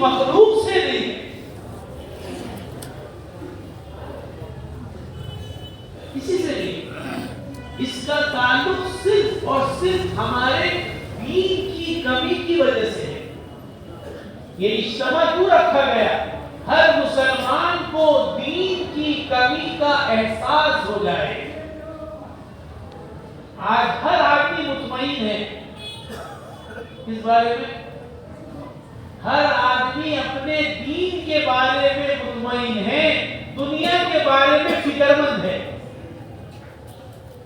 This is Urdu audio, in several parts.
مخلوق سے نہیں ہے، کسی سے نہیں، اس کا تعلق صرف اور صرف ہمارے دین کی کمی کی وجہ سے ہے۔ یہ اجتماع کیوں رکھا گیا؟ ہر مسلمان کو دین کی کمی کا احساس ہو جائے۔ آج ہر آدمی مطمئن ہے اس بارے میں، ہر آدمی اپنے دین کے بارے میں مطمئن ہے، دنیا کے بارے میں فکر مند ہے،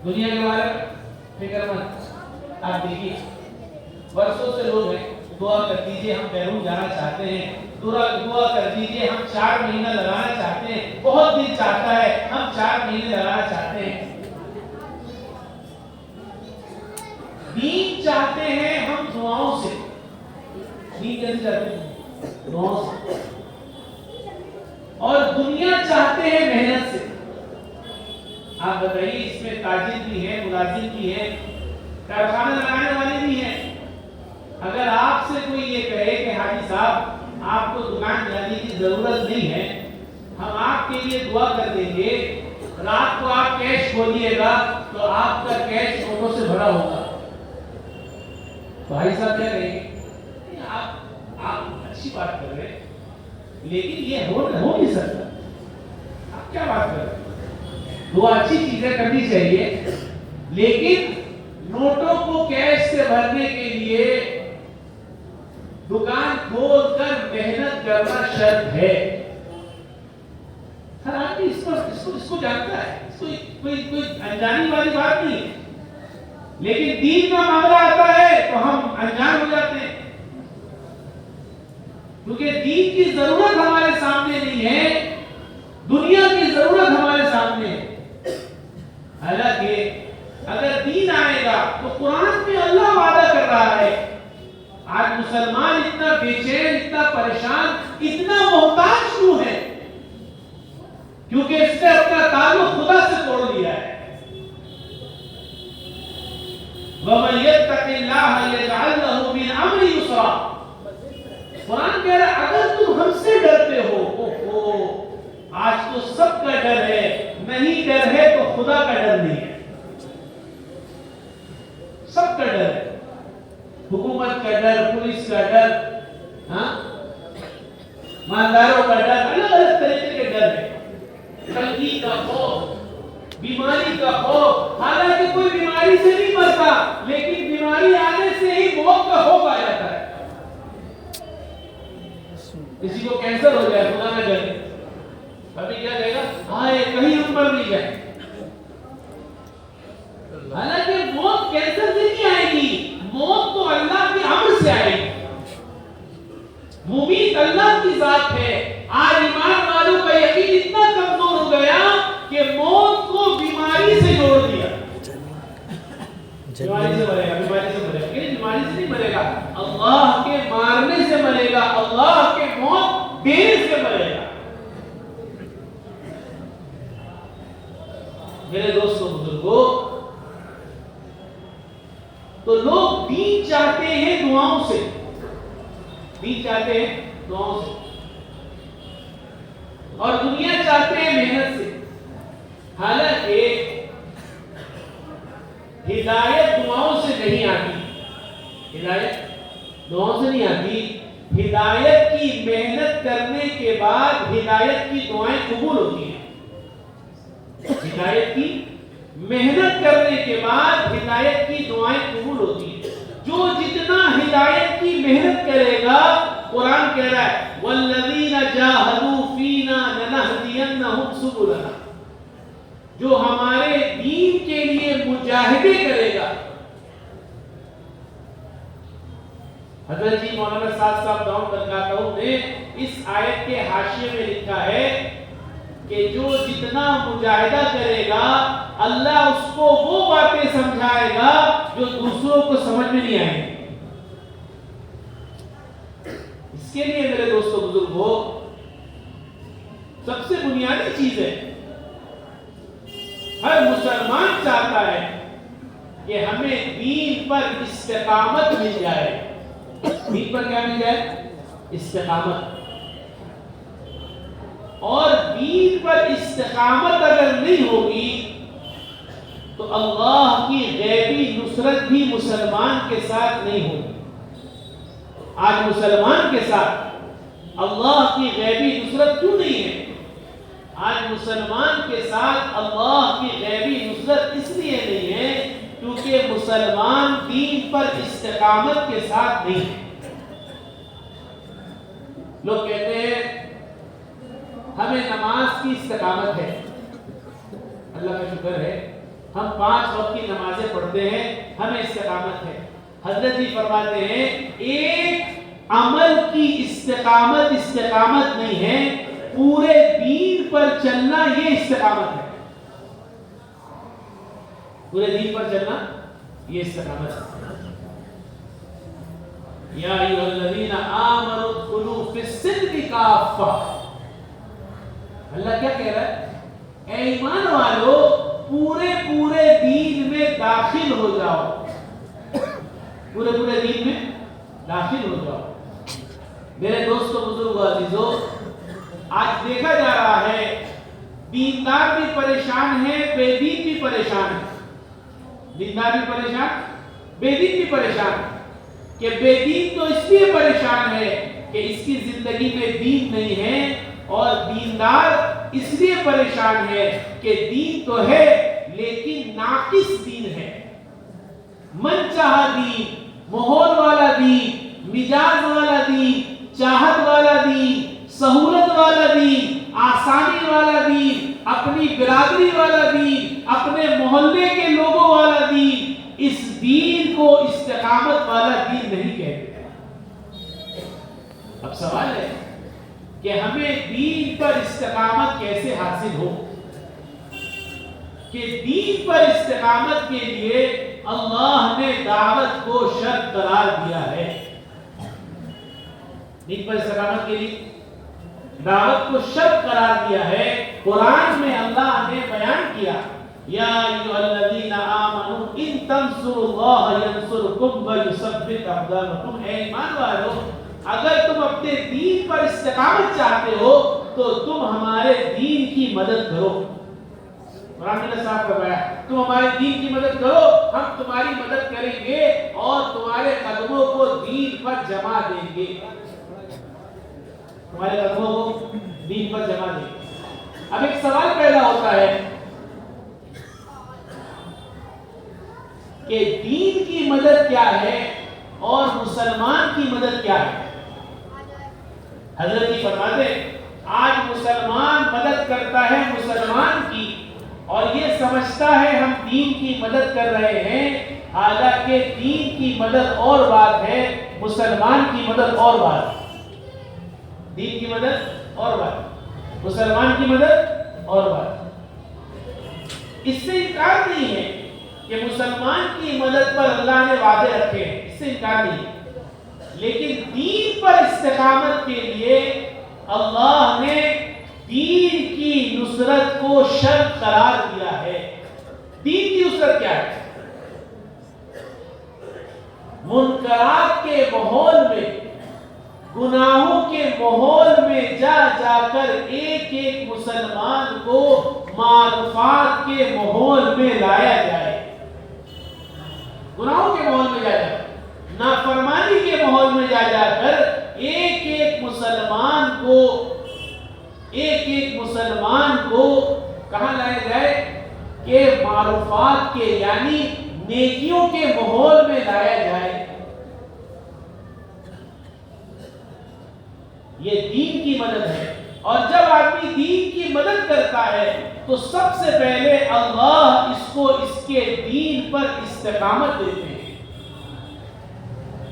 دنیا کے بارے میں فکر مند۔ آپ دیکھیے برسوں سے لوگ ہیں، دعا کر دیجئے ہم بیرون جانا چاہتے ہیں، دعا کر دیجئے ہم 4 مہینہ لگانا چاہتے ہیں، بہت دل چاہتا ہے ہم 4 مہینے لگانا چاہتے ہیں۔ دین چاہتے ہیں ہم دعاؤں سے، دین کیسے چاہتے ہیں؟ دعاؤں سے۔ اور دنیا چاہتے ہیں محنت سے۔ آپ بتائیے اس میں تاجر بھی ہے، ملازم بھی ہے، کارخانہ لگانے والے بھی ہیں۔ اگر آپ سے کوئی یہ کہے کہ حاجی صاحب آپ کو دکان جانے کی ضرورت نہیں ہے، ہم آپ کے لیے دعا کر دیں گے، رات کو آپ کیش کھولیے گا تو آپ کا کیش نوٹوں سے بھرا ہوگا، بھائی صاحب کیا کہیں گے؟ آپ اچھی بات کر رہے ہیں لیکن یہ ہو نہیں سکتا، آپ کیا بات کر رہے ہیں؟ دعا اچھی چیزیں کرنی چاہیے لیکن نوٹوں کو کیش سے بھرنے کے لیے دکان کھول کر محنت کرنا شرط ہے۔ ہر آدمی اس کو جانتا ہے، اس کو کوئی انجانی والی بات نہیں ہے، لیکن دین کا معاملہ آتا ہے تو ہم انجان ہو جاتے ہیں، کیونکہ دین کی ضرورت ہمارے سامنے نہیں ہے، دنیا کی ضرورت ہمارے سامنے ہے۔ حالانکہ اگر دین آئے گا تو قرآن میں اللہ وعدہ کر رہا ہے۔ آج مسلمان اتنا بے چین، اتنا پریشان، اتنا محتاج کیوں ہے؟ کیونکہ اس نے اپنا تعلق خدا سے توڑ لیا ہے۔ وَمَن يَتَّقِ اللَّهَ يَجْعَلْ لَهُ مِنْ أَمْرِهِ يُسْرًا۔ قرآن کہہ رہا ہے اگر تم ہم سے ڈرتے ہو، آج تو سب کا ڈر ہے، نہیں ڈر ہے تو خدا کا ڈر نہیں ہے، سب کا ڈر ہے، حکومت کا ڈر، پولیس کا ڈر، مالداروں کا ڈر، الگ الگ طریقے کے ڈر ہے، تنگی کا خوف، بیماری کا خوف۔ حالانکہ کوئی بیماری سے نہیں مرتا لیکن بیماری آنے سے ہی موت کا خوف آ جاتا ہے۔ کسی کو کینسر ہو جائے، خدا نہ کرے، ابھی کیا کہے گا؟ ہائے کہیں ہم پر نہیں جائے۔ حالانکہ موت کینسر سے نہیں آئے گی، موت تو اللہ کے امر سے آئے گی۔ ممیت اللہ کی ذات ہے۔ آج ایمان والوں کا یقین اتنا کمزور ہو گیا کہ موت کو بیماری سے جوڑ دیا۔ بیماری سے مرے گا، بیماری سے مرے گا، بیماری سے نہیں مرے گا، اللہ کے مارنے سے مرے گا، اللہ کے موت دینے سے مرے گا۔ میرے دوستوں بزرگوں، تو لوگ دین چاہتے ہیں دعاؤں سے، دین چاہتے ہیں دعاؤں سے، اور دنیا چاہتے ہیں محنت سے۔ حالانکہ ہدایت دعاؤں سے نہیں آتی، ہدایت دعاؤں سے نہیں آتی، ہدایت کی محنت کرنے کے بعد ہدایت کی دعائیں قبول ہوتی ہیں۔ ہدایت کی محنت کرنے کے بعد ہدایت کی دعائیں قبول ہوتی ہیں۔ جو جتنا ہدایت کی محنت کرے گا، قرآن کہہ رہا ہے وَالَّذِينَ جَاهَدُوا فِينَا لَنَهْدِيَنَّهُمْ سُبُلَنَا، جو ہمارے دین کے لیے مجاہدے کرے گا۔ حضرت جی مولانا صاحب داؤد برکاتہ نے اس آیت کے حاشیے میں لکھا ہے کہ جو جتنا مجاہدہ کرے گا اللہ اس کو وہ باتیں سمجھائے گا جو دوسروں کو سمجھ میں نہیں آئیں گی۔ اس کے لیے میرے دوستو بزرگوں، سب سے بنیادی چیز ہے، ہر مسلمان چاہتا ہے کہ ہمیں دین پر استقامت مل جائے۔ دین پر کیا مل جائے؟ استقامت. اور دین پر استقامت اگر نہیں ہوگی تو اللہ کی غیبی نصرت بھی مسلمان کے ساتھ نہیں ہوگی. آج مسلمان کے ساتھ اللہ کی غیبی نصرت کیوں نہیں ہے؟ آج مسلمان کے ساتھ اللہ کی غیبی نصرت اس لیے نہیں ہے کیونکہ مسلمان دین پر استقامت کے ساتھ نہیں ہے. لوگ کہتے ہیں ہمیں نماز کی استقامت ہے. اللہ کا شکر ہے ہم 5 وقت کی نمازیں پڑھتے ہیں, ہمیں استقامت ہے. حضرت جی فرماتے ہیں ایک عمل کی استقامت نہیں ہے, پورے دین پر چلنا یہ استقامت ہے. پورے دین پر چلنا یہ استقامت ہے. یا ایھا الذین آمنوا ادخلوا فی السلم کافہ. اللہ کیا کہہ رہا ہے؟ اے ایمان والو پورے دین میں داخل ہو جاؤ. پورے دین میں داخل ہو جاؤ. میرے دوستو بزرگو عزیزو, آج دیکھا جا رہا ہے دیندار بھی پریشان ہے, بے دین بھی پریشان ہے. دیندار بھی پریشان, بے دین بھی پریشان. کہ بے دین تو اس لیے پریشان ہے کہ اس کی زندگی میں دین نہیں ہے, اور دیندار اس لیے پریشان ہے کہ دین تو ہے لیکن ناقص دین ہے. من چاہا دین, ماحول والا دین, مزاج والا دین, چاہت والا دین, سہولت والا دین, آسانی والا دین, اپنی برادری والا دین, اپنے محلے کے لوگوں والا دین. اس دین کو استقامت والا دین نہیں کہتے. اب سوال ہے کہ ہمیں دین پر استقامت کیسے حاصل ہو؟ کہ دین پر استقامت کے لیے اللہ نے دعوت کو شرط قرار دیا ہے. دین پر استقامت کے لیے دعوت کو شرط قرار دیا ہے. قرآن میں اللہ نے بیان کیا یا ایھا الذین آمنوا ان تنصروا اللہ ینصرکم ویثبت اقدامکم. اے ایمان والو اگر تم اپنے دین پر استقامت چاہتے ہو تو تم ہمارے دین کی مدد کرو. قرآن نے صاحب فرمایا تم ہمارے دین کی مدد کرو, ہم تمہاری مدد کریں گے اور تمہارے قدموں کو دین پر جما دیں گے. تمہارے قدموں کو دین پر جما دیں گے. اب ایک سوال پیدا ہوتا ہے کہ دین کی مدد کیا ہے اور مسلمان کی مدد کیا ہے؟ حضرت جی فرماتے آج مسلمان مدد کرتا ہے مسلمان کی اور یہ سمجھتا ہے ہم دین کی مدد کر رہے ہیں, حالانکہ دین کی مدد اور بات ہے, مسلمان کی مدد اور بات. دین کی مدد اور بات, مسلمان کی مدد اور بات. اس سے انکار نہیں ہے کہ مسلمان کی مدد پر اللہ نے وعدے رکھے ہیں, اس سے انکار نہیں ہے, لیکن دین پر استقامت کے لیے اللہ نے دین کی نصرت کو شرط قرار دیا ہے. دین کی نصرت کیا ہے؟ منکرات کے ماحول میں, گناہوں کے ماحول میں جا کر ایک مسلمان کو معرفات کے ماحول میں لایا جائے. گناہوں کے ماحول میں جا کر, نافرمانی کے ماحول میں جا کر ایک مسلمان کو کہاں لایا جائے کہ معروفات کے یعنی نیکیوں کے ماحول میں لایا جائے. یہ دین کی مدد ہے. اور جب آدمی دین کی مدد کرتا ہے تو سب سے پہلے اللہ اس کو اس کے دین پر استقامت دیتے ہیں.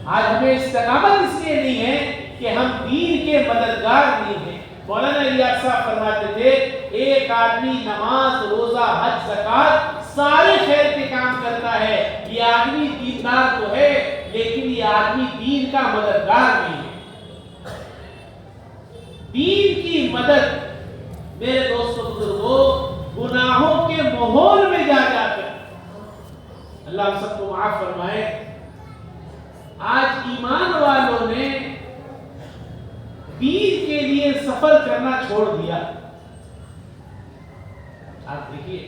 آج ہمیں استقامت اس لیے نہیں ہے کہ ہم دین کے مددگار نہیں ہیں. مولانا الیاس صاحب فرماتے تھے ایک آدمی نماز, روزہ, حج, زکات سارے خیر کے کام کرتا ہے, یہ آدمی دیندار تو ہے لیکن یہ آدمی دین کا مددگار نہیں ہے. دین کی مدد میرے دوستوں بزرگوں گناہوں کے ماحول میں جا کر, اللہ ہم سب کو معاف فرمائے. آج ایمان والوں نے دین کے لیے سفر کرنا چھوڑ دیا. آپ دیکھیے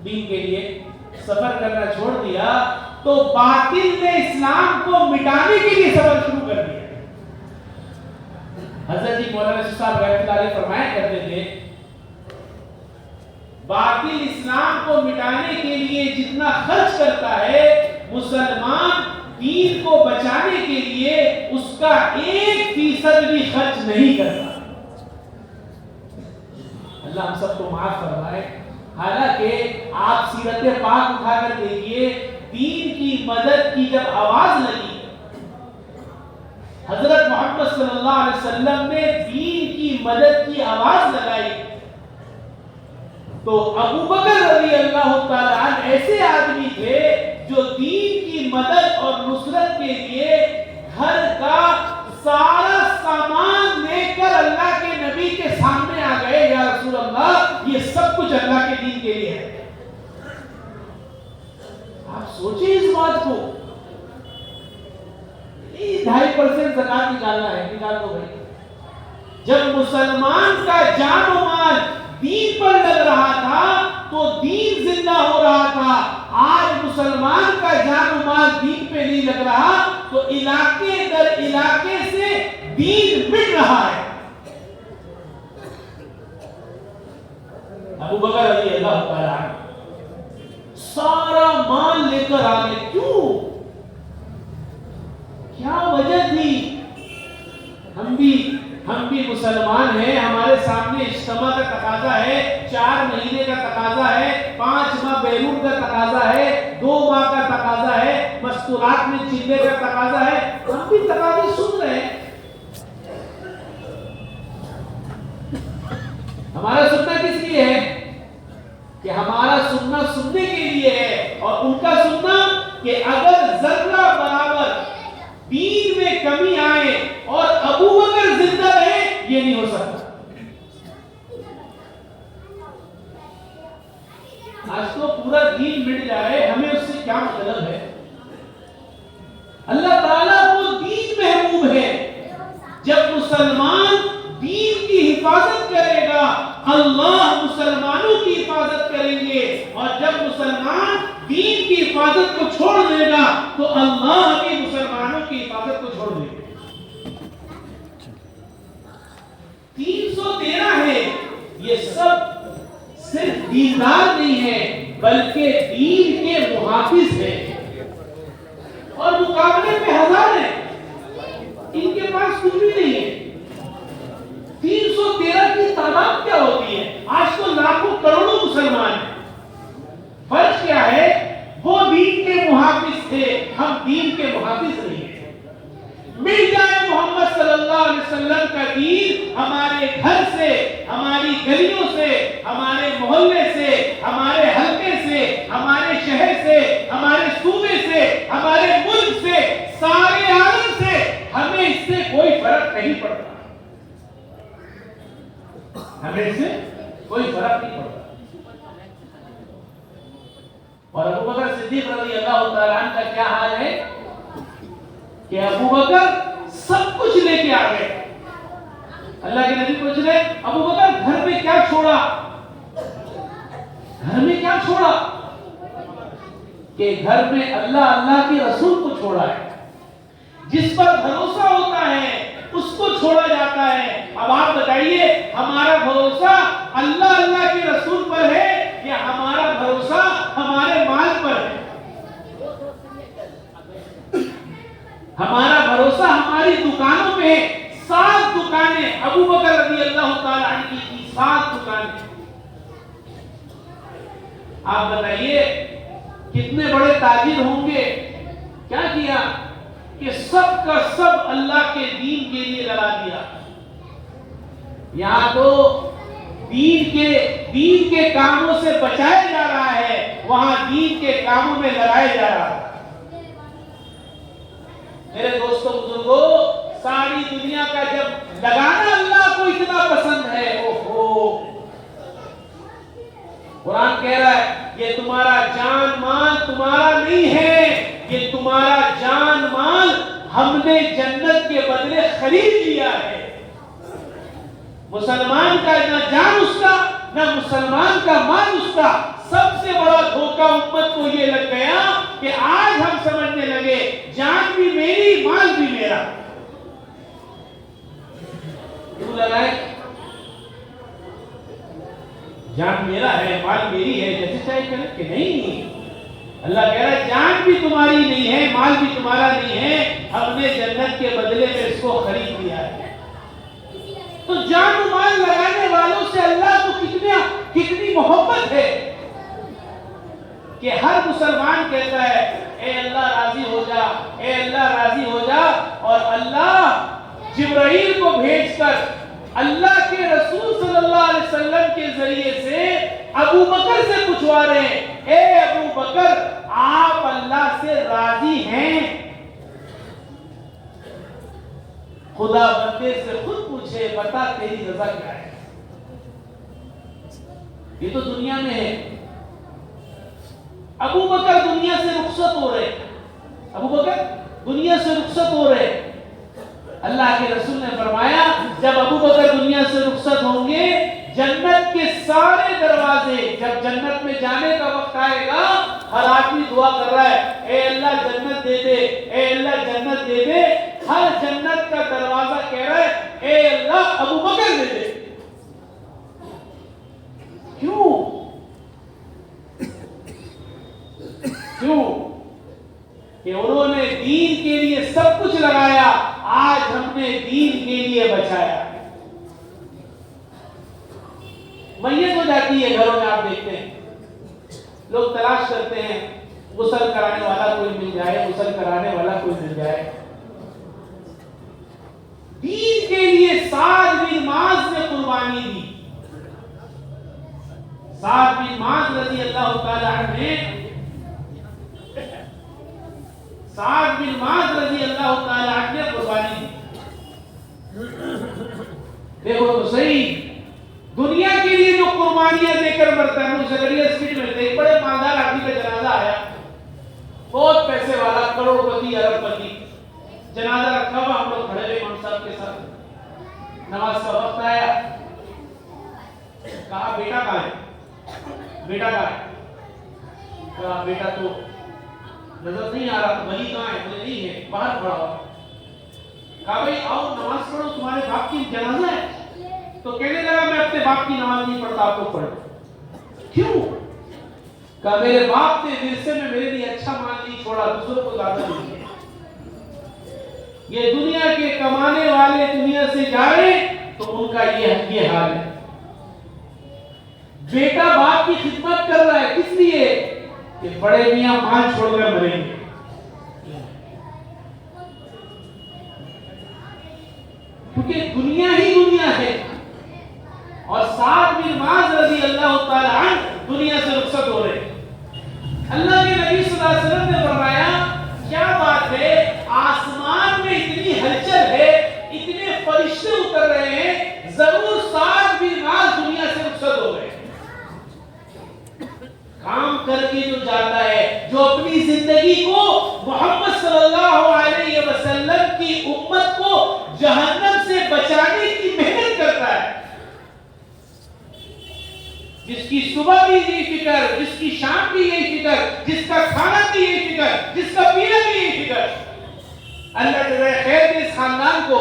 دین کے لیے سفر کرنا چھوڑ دیا تو باطل نے اسلام کو مٹانے کے لیے سفر شروع کر دیا. حضرت جی مولانا صاحب رحمۃ اللہ علیہ فرمایا کرتے تھے باطل اسلام کو مٹانے کے لیے جتنا خرچ کرتا ہے مسلمان دین کو بچانے کے لیے اس کا 1% بھی خرچ نہیں کرتا. اللہ ہم سب کو معاف فرمائے. حالانکہ آپ سیرت پاک اٹھا کر دیکھیے دین کی مدد کی جب آواز لگی حضرت محمد صلی اللہ علیہ وسلم نے دین کی مدد کی آواز لگائی تو ابو بکر رضی اللہ تعالیٰ عنہ ایسے آدمی تھے جو دین کی مدد اور نصرت کے لیے گھر کا سارا سامان لے کر اللہ کے نبی کے سامنے آ گئے. یا رسول اللہ یہ سب کچھ اللہ کے دین کے لیے ہے. آپ سوچیں اس بات کو. 2.5% زکات نکالنا ہے, نکال دو بھائی. جب مسلمان کا جان و مال دین پر لگ رہا تھا تو دین زندہ ہو رہا تھا. آج مسلمان کا جان و مال دین پہ نہیں لگ رہا تو علاقے در علاقے سے دین مٹ رہا ہے. ابو بکر رضی اللہ تعالیٰ عنہ سارا مال لے کر آگے. کیوں؟ کیا وجہ تھی؟ ہم بھی مسلمان ہیں, ہمارے سامنے اجتماع کا تقاضا ہے, 4 مہینے کا تقاضا ہے, 5 ماہ بیرون کا تقاضا ہے, 2 ماہ کا تقاضا ہے, مستورات میں چلنے کا تقاضا ہے. ہم بھی تقاضے سن رہے ہیں. ہمارا سننا کس لیے ہے؟ کہ ہمارا سننا سننے کے لیے ہے اور ان کا سننا کہ اگر ذرہ برابر دین میں کمی آئے اور ابو بکر زندہ رہے یہ نہیں ہو سکتا. آج تو پورا دین مٹ جائے ہمیں اس سے کیا مطلب ہے؟ اللہ تعالیٰ کو دین محبوب ہے. جب مسلمان دین کی حفاظت کرے گا اللہ مسلمانوں کی حفاظت کریں گے, اور جب مسلمان دین کی حفاظت کو چھوڑ دے گا تو اللہ بھی مسلمانوں کی حفاظت کو چھوڑ دے گا. 313 ہے, یہ سب صرف دیندار نہیں ہے بلکہ دین کے محافظ ہیں, اور مقابلے پہ 1000 ہیں. ان کے پاس کچھ بھی نہیں ہے. 313 کی تعداد کیا ہوتی ہے؟ آج تو لاکھوں کروڑوں مسلمان ہیں. فرق کیا ہے؟ وہ دین کے محافظ تھے, ہم دین کے محافظ نہیں ہیں. مل جائے محمد صلی اللہ علیہ وسلم کا دین ہمارے گھر سے, ہماری گلیوں سے, ہمارے محلے سے, ہمارے حلقے سے, ہمارے شہر سے, ہمارے صوبے سے, ہمارے ملک سے, سارے عالم سے, ہمیں اس سے کوئی فرق نہیں پڑتا. ہمیں اس سے کوئی فرق نہیں پڑتا. اور ابو بکر صدیق رضی اللہ تعالیٰ عنہ کا کیا حال ہے کہ ابو بکر سب کچھ لے کے آ گئے. اللہ کے نبی پوچھ رہے ابو بکر گھر میں کیا چھوڑا؟ گھر میں کیا چھوڑا؟ کہ گھر میں اللہ کے رسول کو چھوڑا ہے. جس پر بھروسہ ہوتا ہے اس کو چھوڑا جاتا ہے. اب آپ بتائیے ہمارا بھروسہ اللہ کے رسول پر ہے یا ہمارا بھروسہ ہمارے مال پر ہے؟ ہمارا بھروسہ ہماری دکانوں پہ ہے. 7 دکانیں ابو بکر رضی اللہ تعالیٰ عنہ کی 7 دکانیں. آپ بتائیے کتنے بڑے تاجر ہوں گے. کیا کیا کہ سب کا سب اللہ کے دین کے لیے لڑا دیا. یہاں تو دین کے کاموں سے بچایا جا رہا ہے, وہاں دین کے کاموں میں لڑایا جا رہا ہے. میرے دوستوں بزرگوں, ساری دنیا کا جب لگانا اللہ کو اتنا پسند ہے, قرآن کہہ رہا ہے یہ تمہارا جان مال تمہارا نہیں ہے, یہ تمہارا جان مال ہم نے جنت کے بدلے خرید لیا ہے. مسلمان کا نہ جان اس کا نہ مسلمان کا مال اس کا. سب سے بڑا دھوکہ امت کو یہ لگ گیا کہ آج ہم سمجھنے لگے جان بھی میری مال بھی میرا. کیوں لگائے؟ جان میرا ہے مال میری ہے جیسے چاہے کرے کہ نہیں. اللہ کہہ رہا ہے جان بھی تمہاری نہیں ہے مال بھی تمہارا نہیں ہے, ہم نے جنت کے بدلے میں اس کو خرید لیا ہے. تو جان و مال لگانے والوں سے اللہ کو کتنی محبت ہے کہ ہر مسلمان کہتا ہے اے اللہ راضی ہو جا, اے اللہ راضی ہو جا. اور اللہ جبرائیل کو بھیج کر اللہ کے رسول صلی اللہ علیہ وسلم کے ذریعے سے ابو بکر سے پوچھوا رہے ہیں, اے ابو بکر آپ اللہ سے راضی ہیں؟ خدا بندے سے خود پوچھے بتا تیری رضا کیا ہے. یہ تو دنیا میں ہے. ابو بکر دنیا سے رخصت ہو رہے, ابو بکر دنیا سے رخصت ہو رہے. اللہ کے رسول نے فرمایا جب ابو بکر دنیا سے رخصت ہوں گے جنت کے سارے دروازے, جب جنت میں جانے کا وقت آئے گا ہر آدمی دعا کر رہا ہے اے اللہ جنت دے دے, اے اللہ جنت دے دے. ہر جنت کا دروازہ کہہ رہا ہے اے اللہ ابو بکر دے دے. کیوں؟ کہ انہوں نے دین کے لیے سب کچھ لگایا, آج ہم نے دین کے لیے بچایا. میت ہو جاتی ہے گھروں میں, آپ دیکھتے ہیں لوگ تلاش کرتے ہیں غسل کرانے والا کوئی مل جائے, غسل کرانے والا کوئی مل جائے. دین کے لیے سعد بن معاذ نے قربانی دی. سعد بن معاذ رضی اللہ تعالی عنہ نے سعد بن معاذ رضی اللہ تعالی عنہ نے قربانی دی. دیکھو تو صحیح, دنیا کے لیے جو قربانیاں دے کر مرتا ہے. مجھے زکریا اسٹریٹ میں ایک بڑے مالدار آدمی کا جنازہ آیا, بہت پیسے والا, کروڑ پتی ارب پتی. جنازہ رکھا ہوا, ہم لوگ کھڑے ہوئے امام صاحب کے ساتھ. نماز کا وقت آیا, کہا بیٹا کہاں ہے, بیٹا کہاں ہے؟ کہا بیٹا تو نظر نہیں آ رہا. ولی کہاں ہے؟ بولے نہیں ہے, باہر کھڑا ہوا. کہا بھائی آؤ نماز پڑھو, تمہارے باپ کی جنازہ ہے. تو کہنے لگا میں اپنے باپ کی نماز نہیں پڑھتا, آپ کو پڑھو. کیوں؟ کہا میرے باپ نے ورثے میں میرے لیے اچھا مال نہیں چھوڑا, دوسروں کو زیادہ نہیں. یہ دنیا کے کمانے والے دنیا سے جا رہے تو ان کا یہ حال ہے. بیٹا باپ کی خدمت کر رہا ہے, کس لیے؟ کہ بڑے میاں مال چھوڑ کر مریں گے. کیونکہ دنیا ہی دنیا ہے. اور سعد بن معاذ رضی اللہ تعالی عنہ دنیا سے رخصت ہو رہے. اللہ کے نبی صلی اللہ علیہ وسلم نے فرمایا کیا بات ہے, آسمان میں اتنی ہلچل ہے, اتنے فرشتے اتر رہے ہیں, ضرور سعد بن معاذ دنیا سے رخصت ہو گئے. کام کر کے جو جاتا ہے, جو اپنی زندگی کو محمد صلی اللہ علیہ وسلم کی امت کو جہنم سے بچانے کی محنت کرتا ہے, جس کی صبح بھی یہی فکر, جس کی شام بھی یہی فکر, جس کا کھانا بھی یہی فکر, جس کا پینا بھی یہی فکر. اللہ جزائے خیر دے اس خاندان کو.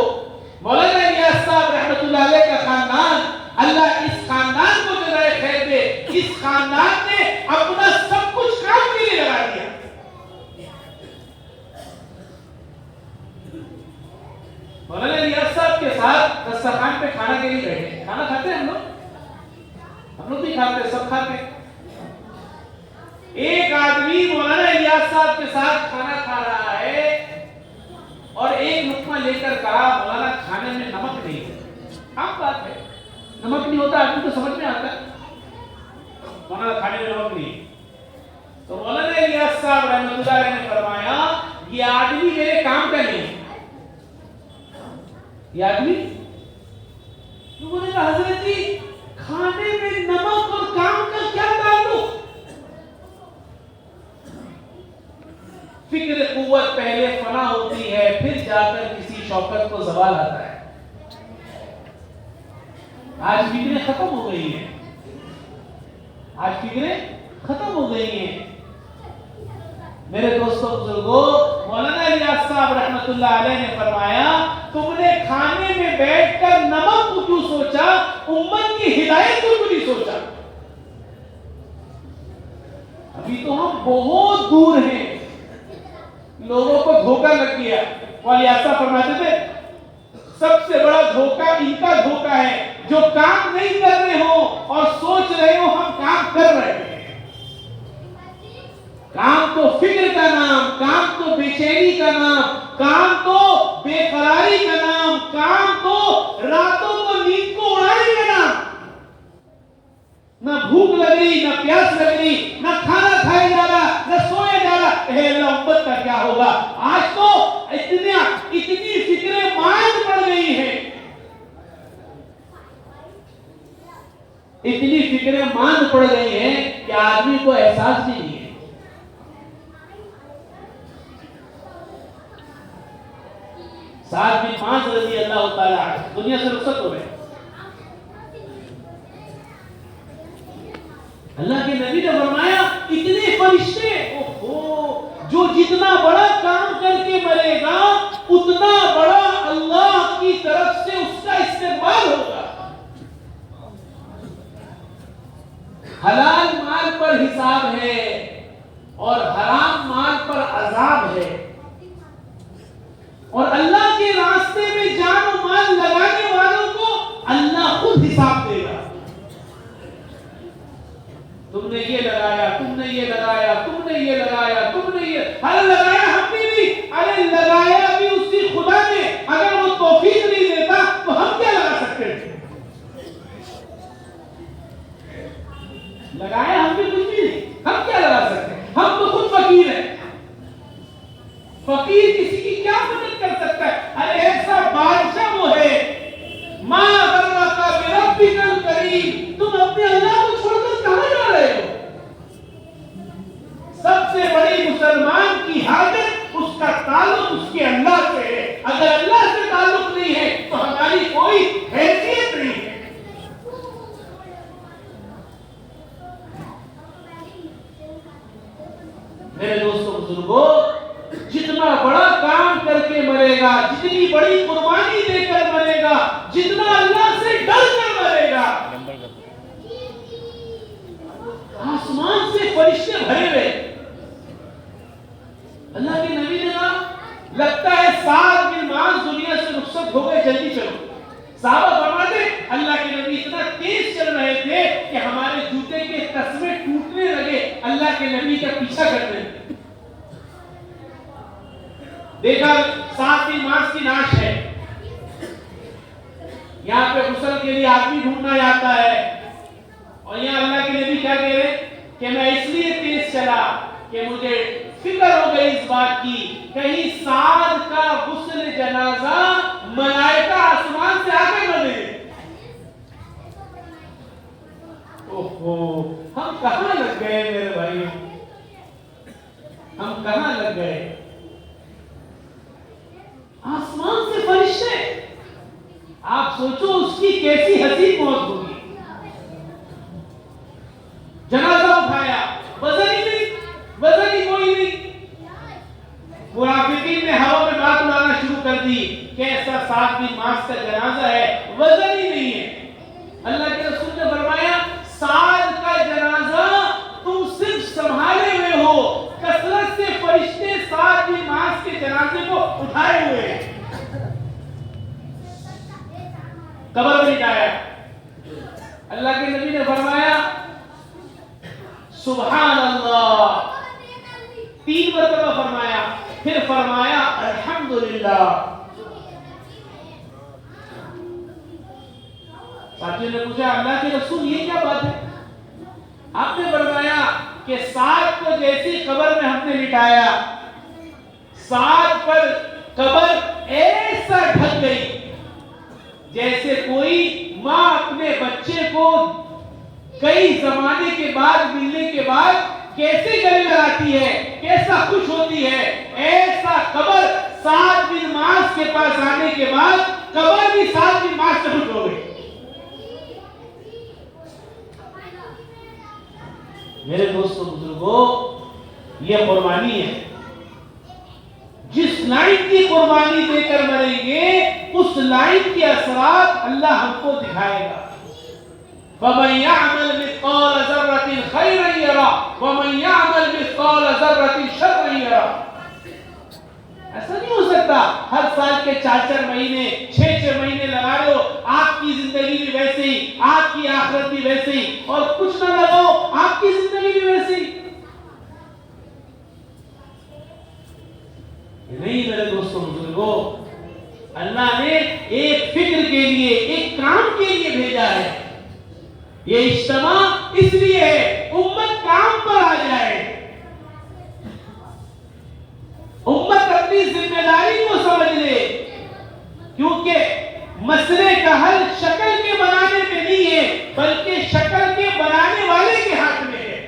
مولانا الیاس صاحب رحمۃ اللہ علیہ کا خاندان, اللہ اس خاندان کو جزائے خیر دے. اس خاندان نے اپنا سب کچھ کام کے لیے لگا دیا. مولانا الیاس صاحب کے ساتھ دسترخوان پہ کھانا کے لیے بیٹھے, کھانا کھاتے ہیں ہم لوگ بھی کھاتے ہیں, سب کھاتے ہیں. ایک آدمی مولانا الیاس صاحب کے ساتھ کھانا کھا رہا ہے اور ایک لقمہ لے کر کہا مولانا کھانے میں نمک نہیں ہے. عام بات ہے, نمک نہیں ہوتا, آدمی کو سمجھ میں آتا ہے مولانا کھانے میں نمک نہیں. تو مولانا الیاس صاحب رحمۃ اللہ علیہ نے فرمایا یہ آدمی میرے کام کا نہیں ہے. یہ آدمی تو نے کہا حضرت جی کھانے میں نمک اور کام کا کیا تعلق؟ فکر قوت پہلے فنا ہوتی ہے, پھر جا کر کسی شوکت کو زوال آتا ہے. آج فکریں ختم ہو گئی ہیں، آج فکریں ختم ہو گئی ہیں۔ میرے دوستوں بزرگوں، مولانا الیاس صاحب رحمت اللہ علیہ نے فرمایا تم نے کھانے میں بیٹھ کر نمک کو کیوں سوچا، امت کی ہدایت کو کیوں نہیں سوچا؟ ابھی تو ہم بہت دور ہیں، لوگوں کو دھوکہ لگ گیا۔ الیاس صاحب فرماتے تھے سب سے بڑا دھوکہ ان کا دھوکہ ہے جو کام نہیں کر رہے ہو اور سوچ رہے ہو ہم کام کر رہے ہیں۔ کام تو فکر کا نام، کام تو بے چینی کا نام، کام تو بے قراری کا نام، کام تو راتوں کو نیند کو اڑانے کا نام۔ نہ بھوک لگ رہی، نہ پیاس لگ رہی، نہ کھانا کھایا جا رہا، نہ سویا جا رہا۔ اے اللہ امت کا کیا ہوگا؟ آج تو اتنی فکریں ماند پڑ گئی ہیں، اتنی فکریں ماند پڑ گئی ہیں کہ آدمی کو احساس بھی نہیں ہے۔ سعد بن معاذ رضی اللہ تعالی عنہ دنیا سے رخصت ہو گئے۔ اللہ کے نبی نے فرمایا اتنے فرشتے، جو جتنا بڑا کام کر کے مرے گا اتنا بڑا اللہ کی طرف سے اس کا استقبال ہوگا۔ حلال مال پر حساب ہے اور حرام مال پر عذاب ہے، اور اللہ کے راستے میں جان و مال لگانے والوں کو اللہ خود حساب دے گا۔ تم نے یہ لگایا، تم نے یہ لگایا، تم نے یہ لگایا، تم نے یہ ہر لگایا ہم نے بھی، ارے لگایا بھی اسی خدا نے، اگر وہ توفیق نہیں دیتا تو ہم کیا لگا سکتے تھے؟ لگایا ہم بھی کچھ بھی نہیں، ہم کیا لگا سکتے ہیں؟ ہم تو خود فقیر ہیں۔ فقیر کسی کی کیا مدد کر سکتا ہے؟ ارے ایسا بادشاہ وہ ہے، ما غرک بربک الکریم، تم اپنے اللہ کو چھوڑ کر کہاں جا رہے ہو؟ سب سے بڑی مسلمان کی حاجت اس کا تعلق اس کے اللہ سے ہے۔ اگر اللہ سے تعلق نہیں ہے تو ہماری کوئی حیثیت نہیں ہے۔ میرے دوستوں بزرگوں، جتنا بڑا کام کر کے مرے گا، جتنی بڑی قربانی دے کر مرے گا، جتنا اللہ سے ڈر کر مرے گا، آسمان سے فرشتے بھرے ہوئے۔ اللہ کے نبی نے کہا لگتا ہے سعد بن معاذ دنیا سے رخصت ہو گئے، جلدی چلو۔ صحابہ فرماتے اللہ کے نبی اتنا تیز چل رہے تھے کہ ہمارے جوتے کے تسمے ٹوٹنے لگے، اللہ کے نبی کا پیچھا کرنے لگے۔ دیکھا سعد بن معاذ کی نعش ہے، یہاں پہ غسل کے لیے آدمی ڈھونڈنا جاتا ہے، اور یہاں اللہ کے نبی کیا کہہ رہے کہ میں اس لیے تیز چلا کہ مجھے فکر ہو گئی اس بات کی کہیں سعد کا غسل جنازہ ملائکہ آسمان سے آ کر نہ لے۔ اوہو، ہم کہاں لگ گئے میرے بھائی، ہم کہاں لگ گئے؟ آسمان سے فرشتے، آپ سوچو اس کی کیسی حسین موت ہوگی۔ جنازہ اٹھایا، وزن ہی نہیں، وزن ہی کوئی نہیں۔ منافقین نے ہوا میں بات اڑانا شروع کر دی کہ ایسا سعد بن معاذ کا جنازہ ہے، وزن ہی نہیں ہے۔ اللہ کے رسول نے فرمایا سعد کا جنازہ تم صرف سنبھالے ہوئے ہو، کثرت سے فرشتے سعد بن معاذ کے جنازے کو اٹھائے ہوئے ہیں۔ قبر میں جایا، اللہ کے نبی نے فرمایا سبحان اللہ، 3 مرتبہ فرمایا، پھر فرمایا الحمدللہ۔ ساتھیوں نے پوچھا اللہ کے رسول یہ کیا بات ہے؟ آپ نے فرمایا کہ سعد کو جیسی قبر میں ہم نے لٹایا، سعد پر قبر ایسا ڈھک گئی جیسے کوئی ماں اپنے بچے کو کئی زمانے کے بعد ملنے کے بعد کیسے گلے لگاتی ہے، کیسا خوش ہوتی ہے، ایسا قبر سعد بن معاذ کے پاس آنے کے بعد قبر بھی سعد بن معاذ سے خوش ہو گئی۔ میرے دوستوں بزرگوں، یہ قربانی ہے. جس لائن کی قربانی دے کر مریں گے اس لائن کے اثرات اللہ ہم کو دکھائے گا. فَمَنْ يَعْمَلْ مِثْقَالَ ذَرَّةٍ خَيْرًا يَرَهُ وَمَنْ يَعْمَلْ مِثْقَالَ ذَرَّةٍ شَرًّا يَرَهُ. ایسا نہیں ہو سکتا ہر سال کے 4 مہینے 6 مہینے لگا رہے ہو، آپ کی زندگی بھی ویسے ہی، آپ کی آخرت بھی ویسے ہی، اور کچھ نہ لگاؤ آپ کی زندگی بھی ویسے ہی. نہیں میرے دوستوں بزرگوں، اللہ نے ایک فکر کے لیے، ایک کام کے لیے بھیجا ہے. یہ اجتماع اس لیے ہے امت کام پر آ جائے، امت اپنی ذمہ داری کو سمجھ لے. کیونکہ مسئلے کا حل شکل کے بنانے میں نہیں ہے بلکہ شکل کے بنانے والے کے ہاتھ میں ہے.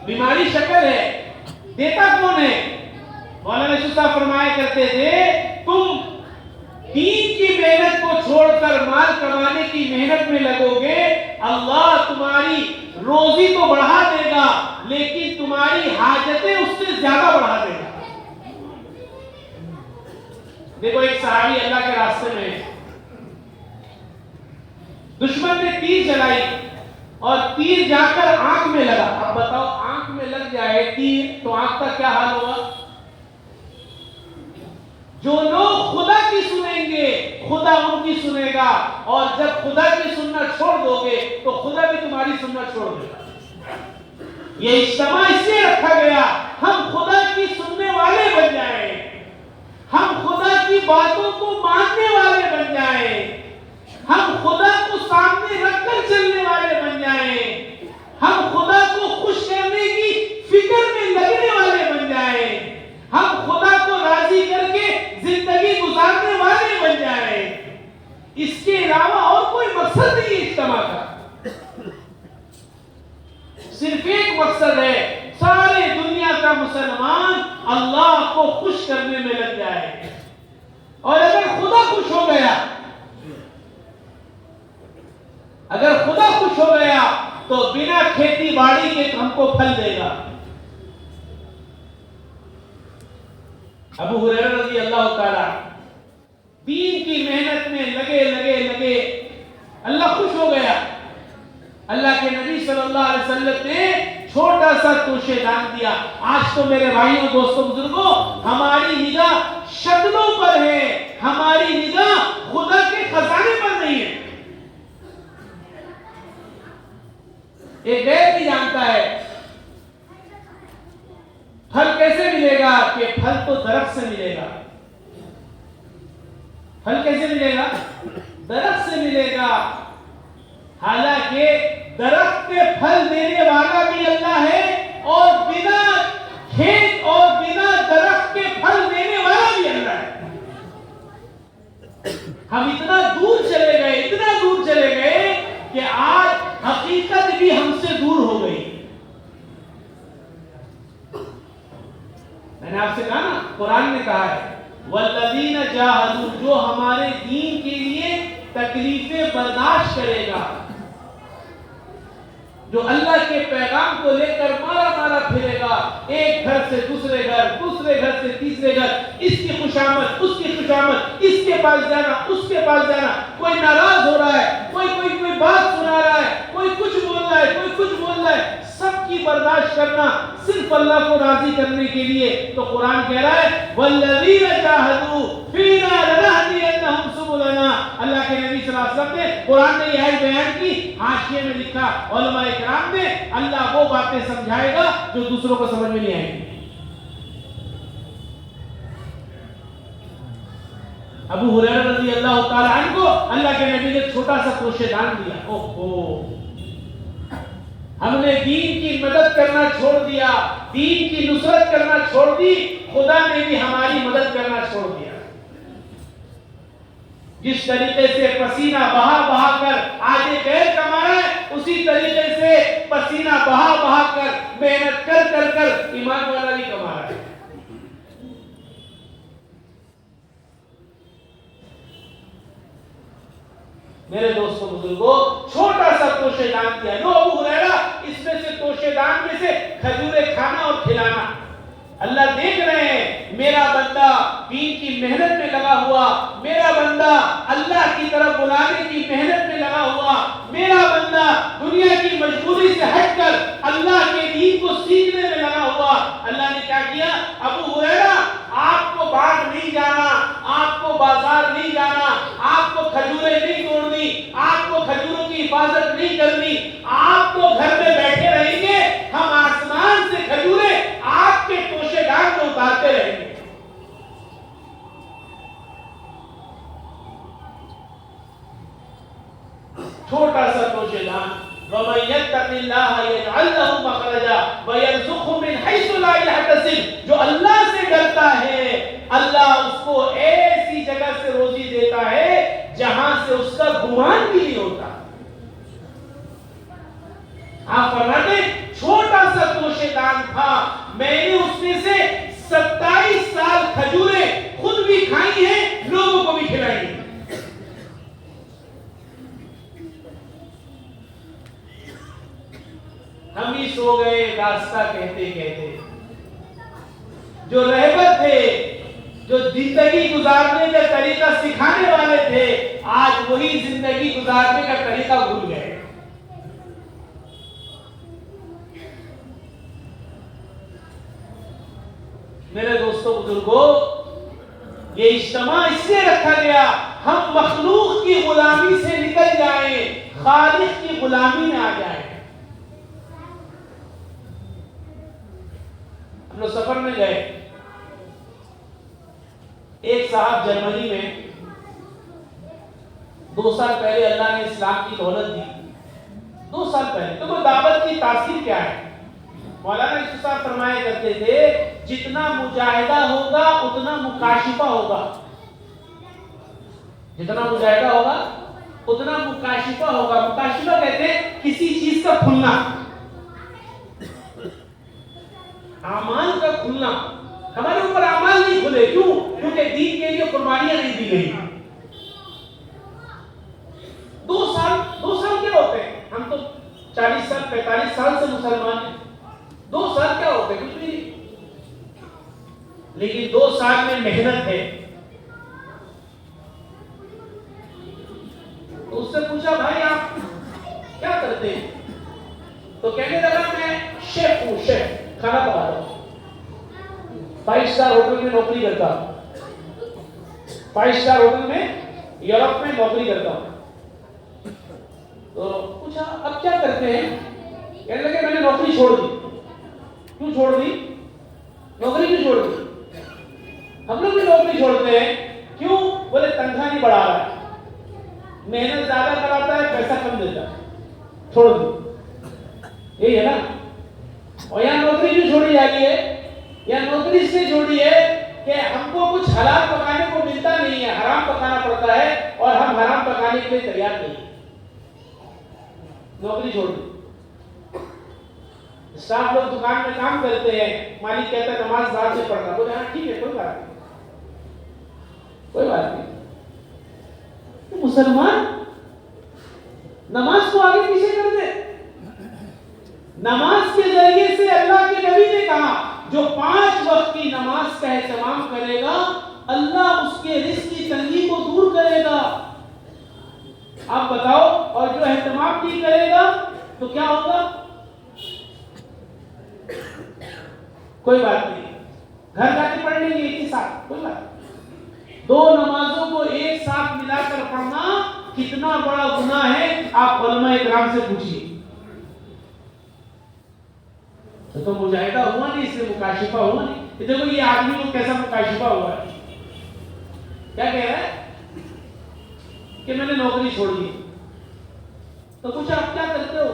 بیماری شکل ہے، دیتا کون ہے؟ مولانا شاہ صاحب فرمایا کرتے تھے تم دین کی محنت کو چھوڑ کر مال کمانے کی محنت میں لگو گے، اللہ تمہاری روزی تو بڑھا دے گا لیکن تمہاری حاجتیں اس سے زیادہ بڑھا دے گا. دیکھو ایک صحابی اللہ کے راستے میں، دشمن نے تیر چلائی اور تیر جا کر آنکھ میں لگا. اب بتاؤ آنکھ میں لگ جائے تیر تو آنکھ کا کیا حال ہوگا؟ جو لوگ خدا کی سنیں گے خدا ان کی سنے گا، اور جب خدا کی سننا چھوڑ دو گے تو خدا بھی تمہاری سننا چھوڑ دے گا. یہ اجتماع اس لیے رکھا گیا ہم خدا کی سننے والے بن جائیں، ہم خدا کی باتوں کو ماننے والے بن جائیں، ہم خدا کو سامنے رکھ کر چلنے والے بن جائیں، ہم خدا کو خوش کرنے کی فکر میں لگنے والے بن جائیں، ہم خدا کو راضی کر کے زندگی گزارنے والے بن جائیں. اس کے علاوہ اور کوئی مقصد نہیں ہے اجتماع کا. صرف ایک مقصد ہے، سارے دنیا کا مسلمان اللہ کو خوش کرنے میں لگ جائے. اور اگر خدا خوش ہو گیا، اگر خدا خوش ہو گیا تو بنا کھیتی باڑی کے ہم کو پھل دے گا. ابو ہریرہ رضی اللہ تعالی دین کی محنت میں لگے، اللہ خوش ہو گیا. اللہ کے نبی صلی اللہ علیہ وسلم نے چھوٹا سا توشے دان دیا. آج تو میرے بھائیوں دوستوں بزرگوں ہماری نگاہ شکلوں پر ہے، ہماری نگاہ خدا کے خزانے پر نہیں ہے. ایک غیر بھی جانتا ہے پھل کیسے ملے گا، کہ پھل تو درخت سے ملے گا. پھل کیسے ملے گا؟ درخت سے ملے گا. حالانکہ درخت کے پھل دینے والا بھی اللہ ہے اور بنا کھیت اور بنا درخت کے پھل دینے والا بھی اللہ ہے. ہم اتنا دور چلے گئے کہ آج حقیقت بھی ہم سے دور ہو گئی. میں نے آپ سے کہا نا، قرآن نے کہا ہے والذین جاہدوا، جو ہمارے دین کے لیے تکلیفیں برداشت کرے گا، جو اللہ کے پیغام کو لے کر مارا پھرے گا، ایک گھر سے دوسرے گھر، دوسرے گھر سے تیسرے گھر، اس کی خوشامد اس کی خوشامد، اس کے پاس جانا اس کے پاس جانا، کوئی ناراض ہو رہا ہے، کوئی بات سنا رہا ہے، کوئی کچھ بول رہا ہے، کوئی کچھ بول رہا ہے، سب کی برداشت کرنا صرف اللہ کو راضی کرنے کے لیے. تو قرآن کہہ رہا ہے والذین جاہدوا فینا لنہدینہم سبلنا. اللہ کے نبی صلی اللہ علیہ وسلم نے قرآن نے یہ بیان کی، حاشیے میں لکھا علماء کرام نے اللہ وہ باتیں سمجھائے گا جو دوسروں کو سمجھ میں نہیں آئیں گی. ابو ہریرہ رضی اللہ تعالی عنہ کو اللہ کے نبی نے چھوٹا سا توشے دان دیا. ہم نے دین کی مدد کرنا چھوڑ دیا، دین کی نصرت کرنا چھوڑ دی، خدا نے بھی ہماری مدد کرنا چھوڑ دیا. جس طریقے سے پسینہ بہا کر آگے غیر کما رہا ہے، اسی طریقے سے پسینہ بہا کر محنت کر ایمان والا بھی کما رہا ہے. میرے دوستوں بزرگوں، چھوٹا سا توشے دان کیا. لو ابو ہریرہ، اس میں سے توشے دان میں سے کھجوریں کھانا اور کھلانا. اللہ دیکھ رہے ہیں میرا بندہ دین کی محنت میں لگا ہوا، میرا بندہ اللہ کی طرف بلانے کی محنت میں لگا ہوا، میرا بندہ دنیا کی مجبوری سے ہٹ کر اللہ کے دین کو سیکھنے میں لگا ہوا. اللہ نے کیا کیا؟ ابو ہریرہ، آپ کو باغ نہیں جانا، آپ کو بازار نہیں جانا، آپ کو کھجوریں نہیں توڑنی، آپ کو کھجوروں کی حفاظت نہیں کرنی، آپ تو گھر میں بیٹھے رہیں گے، ہم آسمان سے کھجوریں آپ کے توشے دان میں اتارتے رہیں گے. چھوٹا سا توشے دان. وَمَن يَتَّقِ اللَّهَ يَجْعَل لَّهُ مَخْرَجًا وَيَرْزُقْهُ مِنْ حَيْثُ لَا يَحْتَسِبُ. جو اللہ سے ڈرتا ہے اللہ اس کو ایسی جگہ سے روزی دیتا ہے جہاں سے اس کا گمان بھی نہیں ہوتا. آپ فرماتے چھوٹا سا توشے دان تھا، میں نے اس میں سے 27 سال کھجوریں خود بھی کھائی ہیں، لوگوں کو بھی کھلائی ہیں. ہم ہی سو گئے داستہ کہتے کہتے. جو رہبر تھے، جو زندگی گزارنے کا طریقہ سکھانے والے تھے، آج وہی زندگی گزارنے کا طریقہ بھول گئے. میرے دوستوں بزرگوں، یہ اجتماع اس لیے رکھا گیا ہم مخلوق کی غلامی سے نکل جائیں، خالق کی غلامی میں آ جائیں. ہم لوگ سفر میں گئے. ایک صاحب جرمنی میں 2 سال پہلے اللہ نے اسلام کی دولت دی. 2 سال پہلے تو وہ دعوت کی تاثیر کیا ہے؟ مولانا یوسف صاحب فرمایا کرتے تھے جتنا مجاہدہ ہوگا اتنا مکاشفہ ہوگا. جتنا مجاہدہ ہوگا اتنا مکاشفہ ہوگا. مکاشفہ کہتے ہیں کسی چیز کا کھلنا، اعمال کا کھلنا. ہمارے اوپر اعمال نہیں کھلے، کیوں؟ کیونکہ دین کے لیے قربانیاں نہیں دی گئی. 2 سال کیا ہوتے ہیں؟ ہم تو 40 سال 45 سال سے مسلمان ہیں. 2 سال کیا ہوتے ہیں؟ کچھ بھی نہیں. لیکن 2 سال میں محنت ہے. تو اس سے پوچھا بھائی آپ کیا کرتے ہیں؟ تو کہنے لگا میں شیف ہوں، شیف، کھانا پکاتا ہوں. 5 اسٹار ہوٹل میں نوکری کرتا ہوں. 5 اسٹار ہوٹل میں یورپ میں نوکری کرتا ہوں. تو پوچھا اب کیا کرتے ہیں؟ کہنے لگے میں نے نوکری چھوڑ دی. کیوں چھوڑ دی؟ نوکری کیوں چھوڑ دی؟ ہم لوگ بھی نوکری چھوڑتے ہیں. کیوں؟ بولے تنخواہ نہیں بڑھا رہا ہے، محنت زیادہ کراتا ہے، پیسہ کم دیتا ہے، چھوڑ دی. یہی ہے نا. اور یہاں نوکری کیوں چھوڑی جاتی ہے؟ یا نوکری اس لیے چھوڑی ہے کہ ہم کو کچھ حلال پکانے کو ملتا نہیں ہے، حرام پکانا پڑتا ہے، اور ہم حرام پکانے کے لیے تیار نہیں ہیں. نوکری چھوڑ دی. اسٹاف لوگ دکان میں کام کرتے ہیں، مالک کہتا ہے نماز بعد میں پڑھنا. بولے ہاں ٹھیک ہے، کوئی بات نہیں، کوئی بات نہیں. مسلمان نماز کو آگے پیچھے کر دے. نماز کے ذریعے سے اللہ کے نبی نے کہا جو 5 وقت کی نماز کا اہتمام کرے گا اللہ اس کے رزق کی تنگی کو دور کرے گا. آپ بتاؤ، اور جو اہتمام نہیں کرے گا تو کیا ہوگا؟ کوئی بات نہیں، گھر جا کے پڑھ لیں گے ایک ہی ساتھ، کوئی بات نہیں. 2 نمازوں کو ایک ساتھ ملا کر پڑھنا کتنا بڑا گناہ ہے آپ علماء اکرام سے پوچھیے. تو مجاہدہ ہوا نہیں، اس سے مکاشفہ ہوا نہیں. دیکھو یہ آدمی کو کیسا مکاشفہ ہوا ہے. کیا کہہ رہا ہے کہ میں نے نوکری چھوڑ دی. تو پوچھا آپ کیا کرتے ہو؟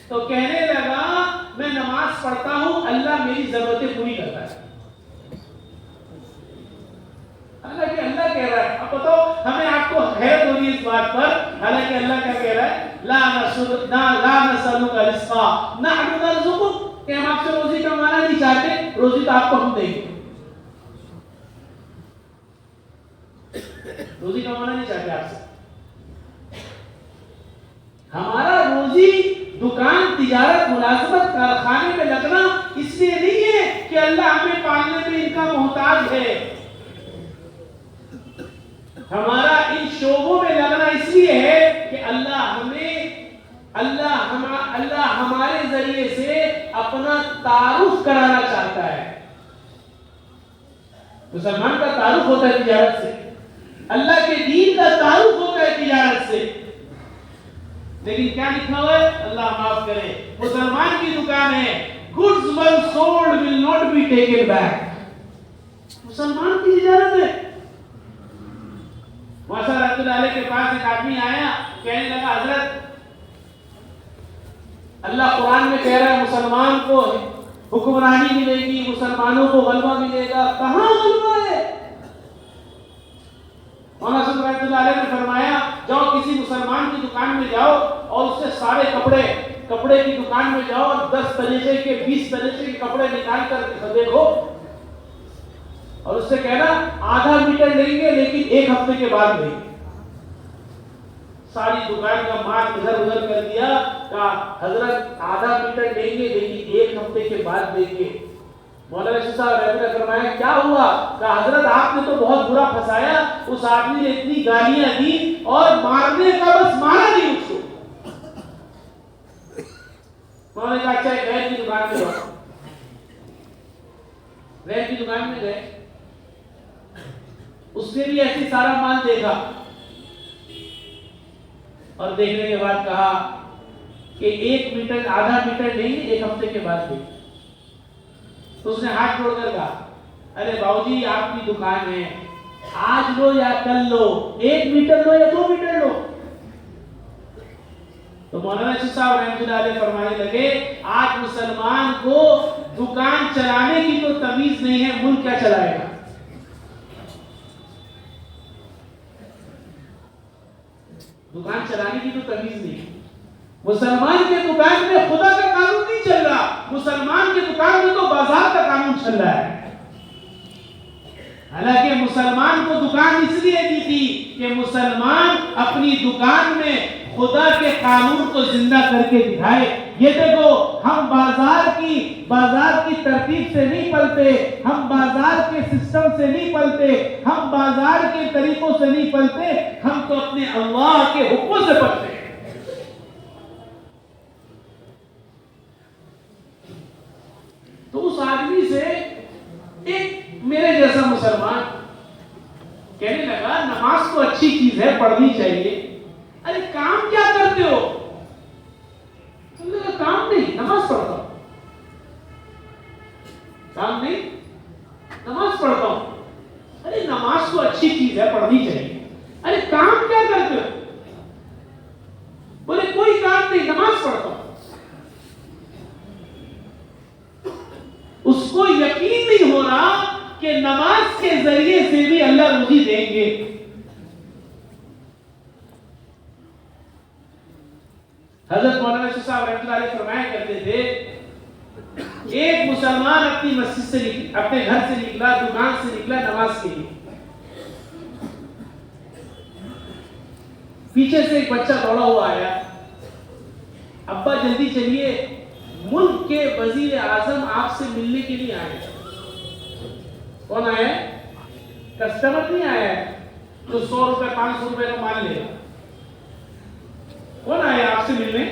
تو کہنے لگا میں نماز پڑھتا ہوں، اللہ میری ضرورتیں پوری کرتا ہے. اللہ کہہ رہا ہے. اب بتاؤ ہمیں آپ کو حیرت ہوگی اس بات پر، حالانکہ اللہ کیا کہہ رہا ہے؟ لا نسألک رزقا نحن نرزقک، کہ ہم آپ سے روزی کمانا نہیں چاہتے، روزی تو آپ کو ہم دیں گے. روزی کمانا نہیں چاہتے آپ سے. ہمارا روزی دکان، تجارت، ملازمت، کارخانے میں لگنا اس لیے نہیں ہے کہ اللہ ہمیں پالنے میں ان کا محتاج ہے. ہمارا ان شعبوں میں لگنا اس لیے ہے کہ اللہ ہمارے ذریعے سے اپنا تعارف کرانا چاہتا ہے. مسلمان کا تعارف ہوتا ہے تجارت سے، اللہ کے دین کا تعارف ہوتا ہے تجارت سے. لیکن کیا لکھا ہوا ہے؟ اللہ معاف کرے، مسلمان کی دکان ہے goods well sold will not be taken back. مسلمان کی تجارت ہے. موسیٰ رحمۃ اللہ علیہ کے پاس ایک آدمی آیا، کہنے لگا حضرت اللہ قرآن میں کہہ رہا ہے مسلمان کو حکمرانی ملے گی، مسلمانوں کو غلبہ ملے گا. کہاں غلبہ ہے؟ مولانا صاحب رحمۃ اللہ علیہ نے فرمایا جاؤ کسی مسلمان کی دکان میں جاؤ اور اس سے سارے کپڑے کی دکان میں جاؤ اور 10 طریقے کے 20 طریقے کے کپڑے نکال کر دیکھو اور اس سے کہنا آدھا میٹر لیں گے لیکن 1 ہفتے کے بعد لیں گے. ساری دکان کا مال ادھر ادھر کر دیا، کہا حضرت آدھا میٹر لیں گے لیکن 1 ہفتے کے بعد لیں گے. مولانا صاحب رحمۃ اللہ فرمایا کیا ہوا؟ کہا حضرت آپ نے تو بہت برا پھنسایا، اس آدمی نے اتنی گالیاں دی اور مارنے کا بس مارا نہیں اس کو. مولانا نے کہا اچھا غیر کی دکان میں جاؤ. غیر کی دکان میں گئے، اس نے بھی ایسی سارا مال دیکھا اور دیکھنے کے بعد کہا کہ 1 میٹر آدھا میٹر لیں گے 1 ہفتے کے بعد لیں گے. تو اس نے ہاتھ جوڑ کر کہا ارے باؤ جی آپ کی دکان ہے، آج لو یا کل لو، 1 میٹر لو یا 2 میٹر لو. تو مولانا صاحب رحمۃ اللہ علیہ فرمانے لگے آج مسلمان کو دکان چلانے کی تو تمیز نہیں ہے، ملک کیا چلائے گا؟ دکان چلانے کی تو تمیز نہیں ہے. مسلمان کے دکان میں خدا کا قانون نہیں چل رہا، مسلمان کے دکان میں تو بازار کا قانون چل رہا ہے. حالانکہ مسلمان کو دکان اس لیے دی تھی کہ مسلمان اپنی دکان میں خدا کے قانون کو زندہ کر کے دکھائے. یہ دیکھو ہم بازار کی ترتیب سے نہیں پلتے، ہم بازار کے سسٹم سے نہیں پلتے، ہم بازار کے طریقوں سے نہیں پلتے، ہم تو اپنے اللہ کے حکموں سے پلتے ہیں. تو اس آدمی سے ایک میرے جیسا مسلمان کہنے لگا نماز تو اچھی چیز ہے، پڑھنی چاہیے، ارے کام کیا کرتے ہو؟ کام نہیں، نماز پڑھتا ہوں. کام نہیں، نماز پڑھتا ہوں. ارے نماز تو اچھی چیز ہے، پڑھنی چاہیے، ارے کام کیا کرتے ہو؟ بولے کوئی کام نہیں، نماز پڑھتا ہوں. اس کو یقین نہیں ہو رہا کہ نماز کے ذریعے سے بھی اللہ روزی دیں گے. حضرت مولانا صاحب رحمۃ اللہ علیہ فرمایا کرتے تھے ایک مسلمان اپنی مسجد سے اپنے گھر سے نکلا، دکان سے نکلا نماز کے لیے. پیچھے سے ایک بچہ دوڑا ہوا آیا، ابا جلدی چلیے ملک کے وزیر اعظم آپ سے ملنے کے لیے آئے. کون آیا ہے؟ کسٹمر نہیں آیا ہے جو 100 روپے 500 روپے کا مال لے گا. کون آیا آپ سے ملنے؟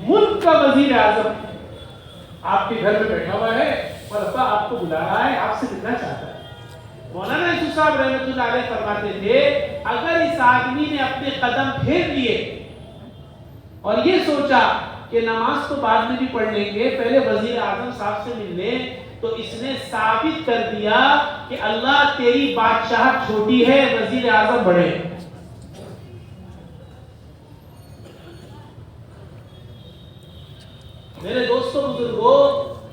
ملک کا وزیر اعظم آپ کے گھر میں بیٹھا ہوا ہے اور ابا آپ کو بلا رہا ہے، آپ سے ملنا چاہتا ہے. مولانا یوسف صاحب رحمۃ اللہ علیہ فرماتے تھے اگر اس آدمی نے اپنے قدم پھیر لیے اور یہ سوچا کہ نماز تو بعد میں بھی پڑھ لیں گے، پہلے وزیر اعظم صاحب سے ملنے، تو اس نے ثابت کر دیا کہ اللہ تیری بادشاہت چھوٹی ہے، وزیر اعظم بڑے. میرے دوستوں بزرگوں،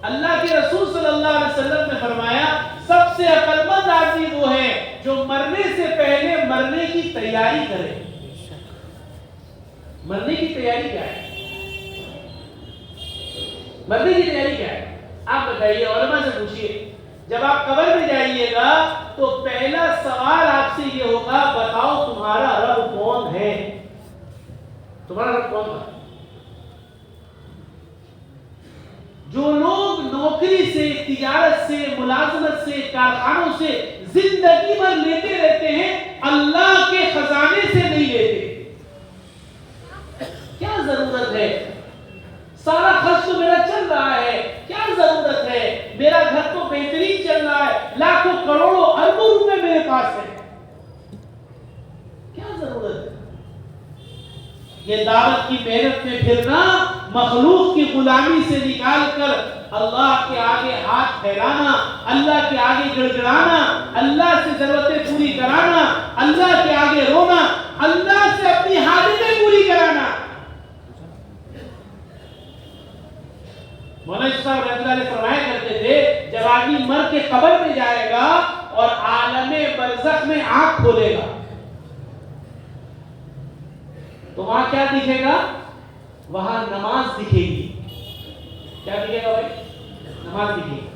اللہ کے رسول صلی اللہ علیہ وسلم نے فرمایا سب سے عقل مند آدمی وہ ہے جو مرنے سے پہلے مرنے کی تیاری کرے. مرنے کی تیاری کیا ہے؟ مرنے کی تیاری کیا ہے؟ آپ بتائیے، علماء سے پوچھئے. جب آپ قبر میں جائیے گا تو پہلا سوال آپ سے یہ ہوگا بتاؤ تمہارا رب کون ہے؟ تمہارا رب کون تھا؟ جو لوگ نوکری سے، تجارت سے، ملازمت سے، کارخانوں سے زندگی بھر لیتے رہتے ہیں، اللہ کے خزانے سے نہیں لیتے. کیا ضرورت ہے؟ سارا خرچ تو میرا چل رہا ہے، کیا ضرورت ہے؟ میرا گھر تو بہترین چل رہا ہے، لاکھوں کروڑوں اربوں روپے میرے پاس ہے، کیا ضرورت ہے؟ یہ دعوت کی محنت میں پھرنا، مخلوق کی غلامی سے نکال کر اللہ کے آگے ہاتھ پھیلانا، اللہ کے آگے گڑگڑانا، اللہ سے ضرورتیں پوری کرانا، اللہ کے آگے رونا، اللہ سے اپنی حاجتیں پوری کرانا. مولانا صاحب رحمۃ اللہ علیہ فرمایا کرتے تھے، جب آدمی مر کے قبر میں جائے گا اور عالم برزخ میں آنکھ کھولے گا تو وہاں کیا دکھے گا؟ وہاں نماز دکھے گی. کیا دکھے گا بھائی؟ نماز دکھے گی.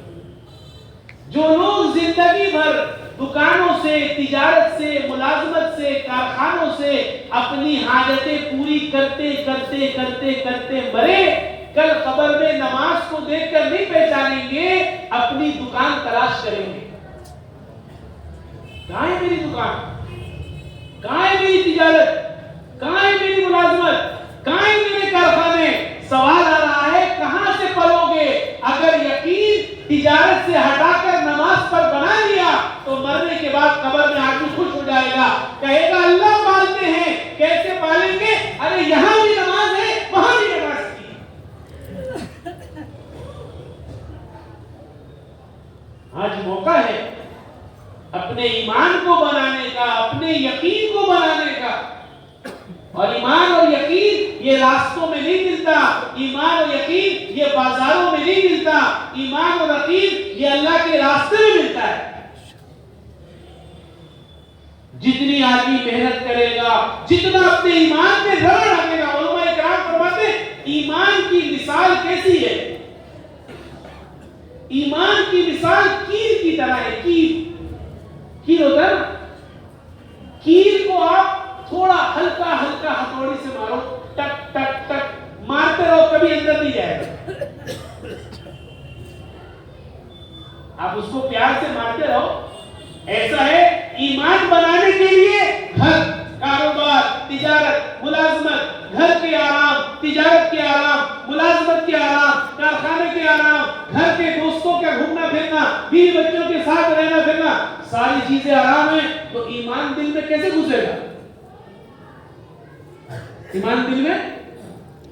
جو لوگ زندگی بھر دکانوں سے، تجارت سے، ملازمت سے، کارخانوں سے اپنی حاجتیں پوری کرتے کرتے کرتے کرتے مرے، کل قبر میں نماز کو دیکھ کر نہیں پہچانیں گے، اپنی دکان تلاش کریں گے. کہاں ہے میری دکان؟ کہاں ہے میری تجارت؟ کہاں ہے میری ملازمت؟ کہاں ہے میرے کارخانے؟ سوال آ رہا ہے کہاں سے پڑھو گے؟ اگر یقین تجارت سے ہٹا کر نماز پر بنا لیا تو مرنے کے بعد قبر میں آدمی خوش ہو جائے گا، کہے گا اللہ پالتے ہیں. کیسے پالیں گے؟ ارے یہاں بھی نماز ہے، وہاں بھی نماز کی. آج موقع ہے اپنے ایمان کو بنانے کا، اپنے یقین کو بنانے کا. اور ایمان اور یقین یہ راستوں میں نہیں ملتا، ایمان اور یقین یہ بازاروں میں نہیں ملتا، ایمان اور یقین یہ اللہ کے راستے میں ملتا ہے. جتنی آدمی محنت کرے گا، جتنا اپنے ایمان میں دھڑ رکھے گا. علماء کرام فرماتے ہیں ایمان کی مثال کیسی ہے؟ ایمان کی مثال کیر کی طرح ہے. کیر ہوتا ہے نا، کیر کو آپ تھوڑا ہلکا ہلکا ہتھوڑی سے مارو، ٹک ٹک ٹک مارتے رہو، کبھی اندر نہیں جائے گا. آپ اس کو پیار سے مارتے رہو. ایسا ہے ایمان بنانے کے لیے گھر، کاروبار، تجارت، ملازمت، گھر کے آرام، تجارت کے آرام، ملازمت کے آرام، کارخانے کے آرام، گھر کے دوستوں کا گھومنا پھرنا، بیوی بچوں کے ساتھ رہنا پھرنا، ساری چیزیں آرام ہیں. تو ایمان دل میں کیسے گھسے گا؟ ایمان دل میں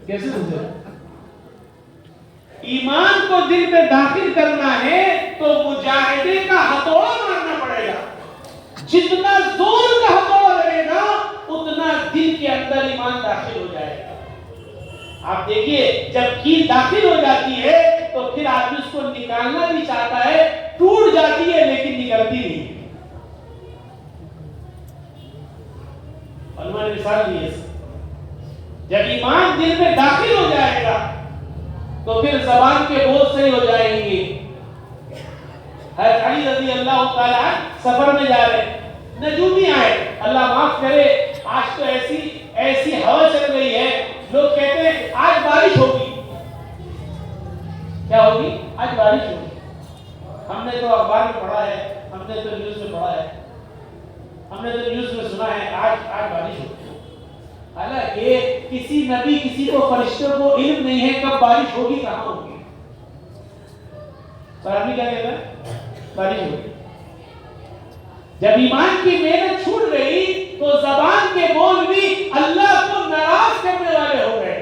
کیسے گھسے گا؟ ایمان کو دل میں داخل کرنا ہے تو مجاہدے کا ہتھوڑا مارنا پڑے گا. جتنا زور کا ہتھوڑا لگے گا اتنا دل کے اندر ایمان داخل ہو جائے گا. آپ دیکھیے جب کیل داخل ہو جاتی ہے تو پھر آدمی اس کو نکالنا بھی چاہتا ہے، ٹوٹ جاتی ہے لیکن نکلتی نہیں. علماء نے مثال دی ہے، جب ایمان دل میں داخل ہو جائے گا تو پھر زبان کے بول صحیح ہو جائیں گے. حضرت علی رضی اللہ تعالیٰ سفر میں جا رہے، نجومی آئے، اللہ معاف کرے آج تو ایسی ہوا چل رہی ہے، لوگ کہتے ہیں آج بارش ہوگی. کیا ہوگی؟ آج بارش ہوگی. ہم نے تو اخبار میں پڑھا ہے، ہم نے تو نیوز میں پڑھا ہے، ہم نے تو نیوز میں سنا ہے آج بارش ہوگی. حالانکہ کسی نبی، کسی کو فرشتوں کو علم نہیں ہے کب بارش ہوگی، کہاں ہوگی. پر آدمی کیا کہتا ہے؟ بارش ہوگی. جب ایمان کی محنت چھوٹ گئی تو زبان کے بول بھی اللہ کو ناراض کرنے والے ہو گئے.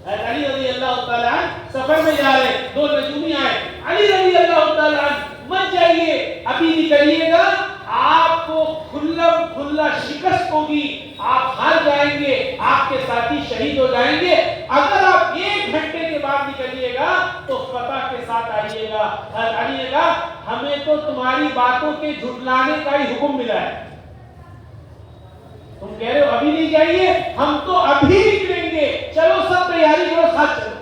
علی رضی اللہ تعالیٰ سفر میں جا رہے، دو نجومی آئے، علی رضی اللہ تعالیٰ مت جائیے، ابھی نکلیے گا، آپ کو کھلا شکست ہوگی، آپ ہار جائیں گے، آپ کے ساتھی شہید ہو جائیں گے. اگر آپ 1 گھنٹے کے بعد نکلیے گا تو فتح کے ساتھ آئیے گا. علی نے کہا ہمیں تو تمہاری باتوں کے جھٹلانے کا ہی حکم ملا ہے. تم کہہ رہے ہو ابھی نہیں جائیے، ہم تو ابھی نکلیں گے، چلو سب تیاری کرو، ساتھ چلو.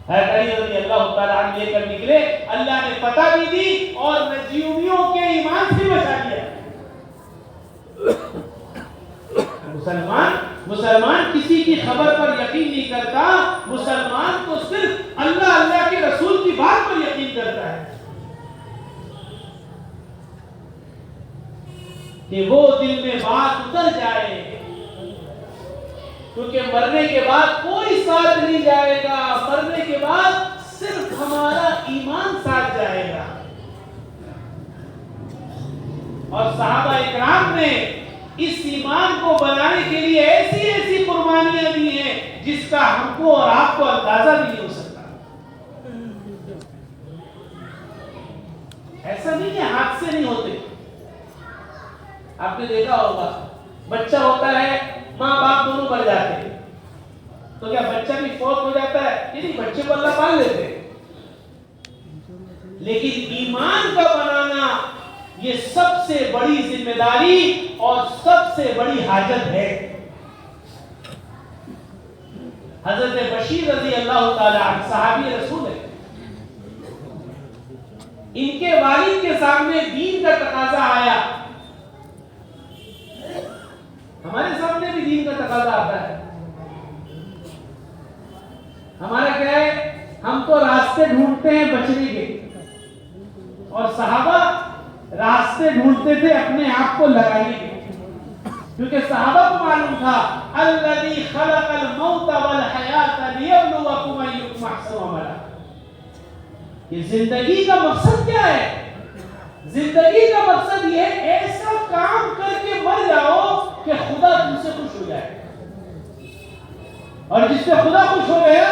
علی رضی اللہ تعالیٰ عنہ لے کر نکلے، اللہ نے فتح بھی دی اور نجومیوں کے ایمان سے بچا دیا. مسلمان کسی کسی کی خبر پر یقین نہیں کرتا، مسلمان تو صرف اللہ اللہ کے رسول کی بات پر یقین کرتا ہے کہ وہ دل میں بات اتر جائے، کیونکہ مرنے کے بعد کوئی ساتھ نہیں جائے گا، مرنے کے بعد صرف ہمارا ایمان ساتھ جائے گا۔ اور صحابہ اکرام نے اس ایمان کو بنانے کے لیے ایسی ایسی قربانیاں دی ہیں جس کا ہم کو اور آپ کو اندازہ بھی نہیں ہو سکتا۔ ایسا نہیں ہے ہاتھ سے نہیں ہوتے، آپ نے دیکھا ہوگا بچہ ہوتا ہے، ماں باپ دونوں مر جاتے ہیں، تو کیا بچہ بھی فوت ہو جاتا ہے؟ یہ نہیں، بچے کو اللہ پال لیتے ہیں، لیکن ایمان کا بنانا یہ سب سے بڑی ذمہ داری اور سب سے بڑی حاجت ہے۔ حضرت بشیر رضی اللہ تعالی عنہ صحابی رسول ہے، ان کے والد کے سامنے دین کا تقاضا آیا، ہمارے سامنے بھی دین کا تقاضا آتا ہے، ہمارا کیا ہے، ہم تو راستے ڈھونڈتے ہیں بچنے کے، اور صحابہ راستے ڈھونڈتے تھے اپنے آپ کو لگانے کے، کیونکہ صحابہ کو معلوم تھا الذی خلق الموت والحیات لیبلوکم ایکم احسن عملا، یہ زندگی کا مقصد کیا ہے؟ زندگی کا مقصد یہ ایسا کام کر کے مر جاؤ کہ خدا تم سے خوش ہو جائے، اور جس سے خدا خوش ہو گیا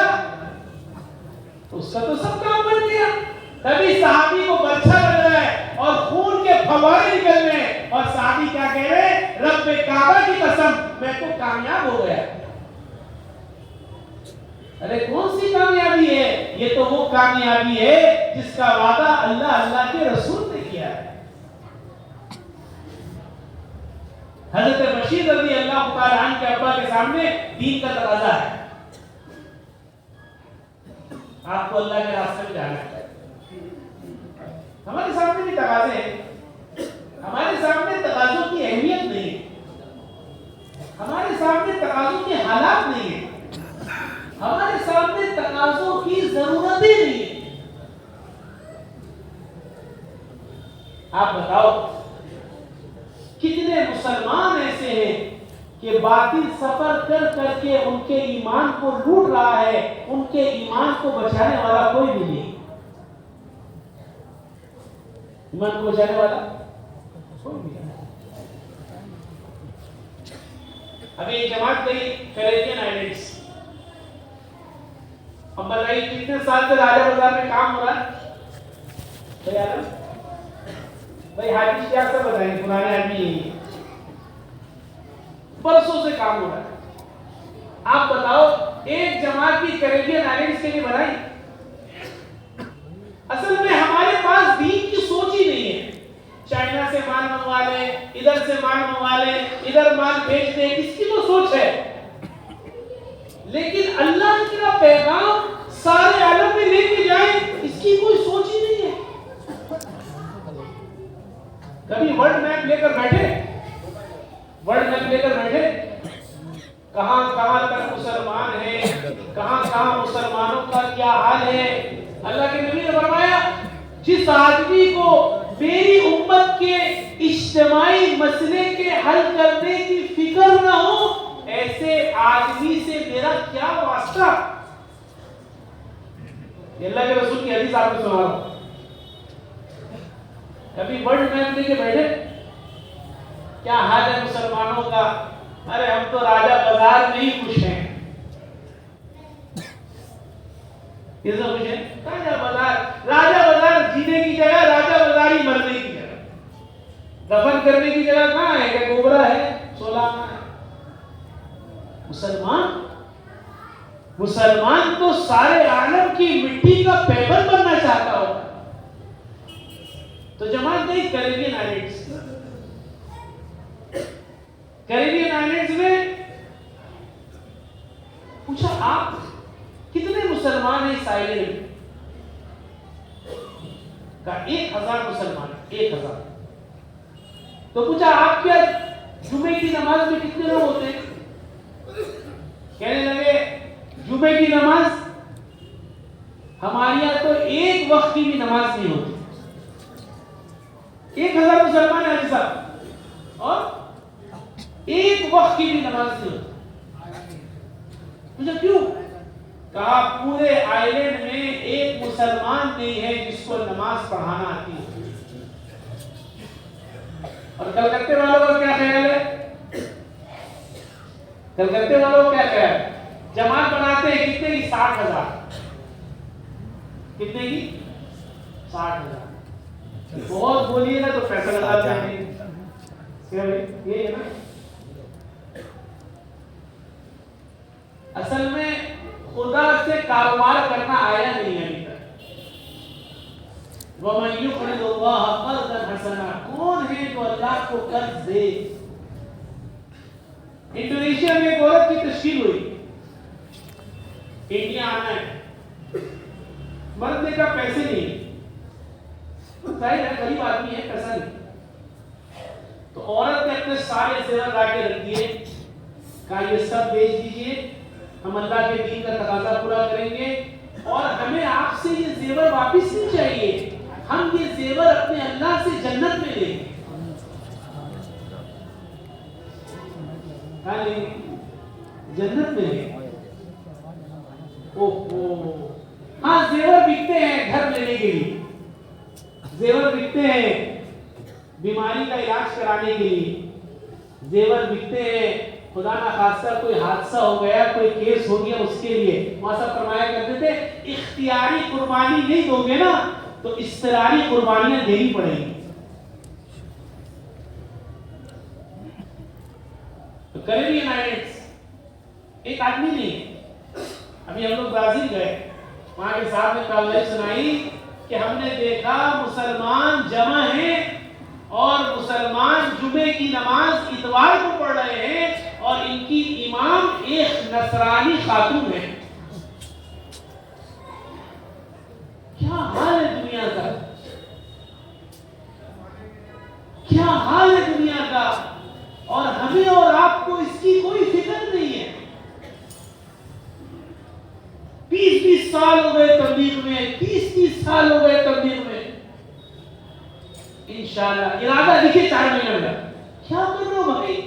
اس کا تو سب کام بن گیا۔ تبھی صحابی کو برچھا لگ رہا ہے اور خون کے فوارے نکل رہے ہیں، اور صحابی کیا کہہ رہے ہیں؟ رب کعبہ کی قسم میں تو کامیاب ہو گیا۔ ارے کون سی کامیابی ہے؟ یہ تو وہ کامیابی ہے جس کا وعدہ اللہ اللہ کے رسول نے کیا ہے۔ حضرت بشیر رضی اللہ تعالی عنہ کے ابا کے سامنے دین کا تقاضا ہے، آپ کو اللہ کے راستے میں جانا ہے۔ ہمارے سامنے بھی تقاضے ہیں، ہمارے سامنے تقاضوں کی اہمیت نہیں ہے، ہمارے سامنے تقاضوں کے حالات نہیں ہیں، ہمارے سامنے تقاضوں کی ضرورتیں نہیں ہیں۔ آپ بتاؤ کتنے مسلمان ایسے ہیں کہ باطل سفر کر کر کے ان کے ایمان کو لوٹ رہا ہے، ان کے ایمان کو بچانے والا کوئی بھی نہیں، ایمان کو بچانے والا کوئی بھی نہیں۔ ابھی ایک جماعت گئی کریبین آئلینڈز، ہم بتائیے کتنے سال سے راجہ بازار میں کام ہو رہا ہے؟ بھائی حاجی کیا سے بتائیں، پرانے آدمی یہی برسوں سے کام ہو رہا ہے۔ آپ بتاؤ ایک جماعت کی کریبین آئلینڈز کے لیے بنائی؟ اصل میں ہمارے پاس دین کی سوچ ہی نہیں ہے، چائنا سے مال منگوا لے، ادھر سے مال منگوا لے، ادھر مال بھیج دے، اس کی تو سوچ ہے، لیکن اللہ کا پیغام سارے عالم میں لے کے جائے اس کی کوئی سوچ ہی نہیں ہے۔ کبھی ورلڈ میپ لے کر بیٹھے، ورلڈ میپ لے کر بیٹھے، کہاں کہاں تک مسلمان ہیں، کہاں کہاں مسلمانوں کا کیا حال ہے۔ اللہ کے نبی نے فرمایا جس آدمی کو میری امت کے اجتماعی مسئلے کے حل کرنے کی فکر نہ ہو، ایسے آدمی سے میرا کیا واسطہ۔ یہ اللہ کے رسول کی حدیث آپ نے سنا ہو۔ کبھی ورلڈ میپ لے کے بیٹھے، کیا حال ہے مسلمانوں کا؟ ارے ہم تو راجہ بازار میں ہی خوش ہیں۔ کس میں خوش ہیں؟ راجہ بازار جینے کی جگہ، راجہ بازار ہی مرنے کی جگہ، دفن کرنے کی جگہ کہاں ہے؟ کہ گوبرا ہے، سولانا ہے۔ مسلمان تو سارے عالم کی مٹی کا پیبند بننا چاہتا ہوگا۔ تو جماعت گئی کریبین آئلینڈز، کریبین آئلینڈز میں پوچھا آپ کتنے مسلمان ہیں اس آئلینڈ میں؟ کہا 1000 مسلمان ہیں، 1000۔ تو پوچھا آپ کیا جمعے کی نماز میں کتنے لوگ ہوتے ہیں؟ کہنے لگے جمعے کی نماز ہمارے یہاں تو ایک وقت کی بھی نماز نہیں ہوتی. 1000 مسلمان ہیں حاجی صاحب اور ایک وقت کی بھی نماز نہیں ہوتی. مجھے کیوں؟ کہا پورے آئلینڈ میں ایک مسلمان نہیں ہے جس کو نماز پڑھانا آتی ہے. اور کلکتے والوں کا کیا خیال ہے؟ کلکتے والوں کا کیا خیال ہے؟ جماعت بناتے ہیں کتنے کی؟ 60,000. کتنے کی؟ 60,000. بہت بولیے نا تو پیسہ لگاتے ہیں. یہ ہے نا. اصل میں خدا سے کاروبار کرنا آیا نہیں ہے ابھی تک. وَمَن يُقْرِضُ اللَّهَ قَرْضًا حَسَنًا. کون ہے جو اللہ کو قرض دے؟ انڈونیشیا میں ایک عورت کی تشکیل ہوئی. انڈیا آنا ہے. مرد نے کہا پیسے نہیں. ظاہر ہے غریب آدمی ہے, پیسہ نہیں. تو عورت نے اپنے سارے زیور لا کے رکھ دیے. کہا یہ سب بیچ دیجیے, ہم اللہ کے دین کا تقاضا پورا کریں گے اور ہمیں آپ سے یہ زیور واپس نہیں چاہیے. ہم یہ زیور اپنے اللہ سے جنت میں لیں گے. کہاں لیں گے؟ جنت میں لیں گے. اوہو, ہاں زیور بکتے ہیں گھر لینے کے لیے, زیور بکتے ہیں بیماری کا علاج کرانے کے لیے, زیور بکتے ہیں خدا نہ خاصہ کوئی حادثہ ہو گیا, کوئی کیس ہو گیا, اس کے لیے. وہاں سب فرمایا کرتے تھے اختیاری قربانی نہیں دو گے نا تو اضطراری قربانیاں دینی پڑیں گی. تو کریبین آئلینڈز ایک آدمی نہیں. ابھی ہم لوگ برازیل گئے, وہاں کے صاحب نے کہانی سنائی کہ ہم نے دیکھا مسلمان جمع ہیں اور مسلمان جمعے کی نماز اتوار کو پڑھ رہے ہیں اور ان کی امام ایک نصرانی خاتون ہے. کیا حال ہے دنیا کا, کیا حال ہے دنیا کا, اور ہمیں اور آپ کو اس کی کوئی فکر نہیں ہے. 20 سال ہو گئے تبلیغ میں, 30 سال ہو گئے تبلیغ میں. انشاءاللہ ارادہ دیکھیں 4 مہینے میں کیا کر رہے ہو بھائی؟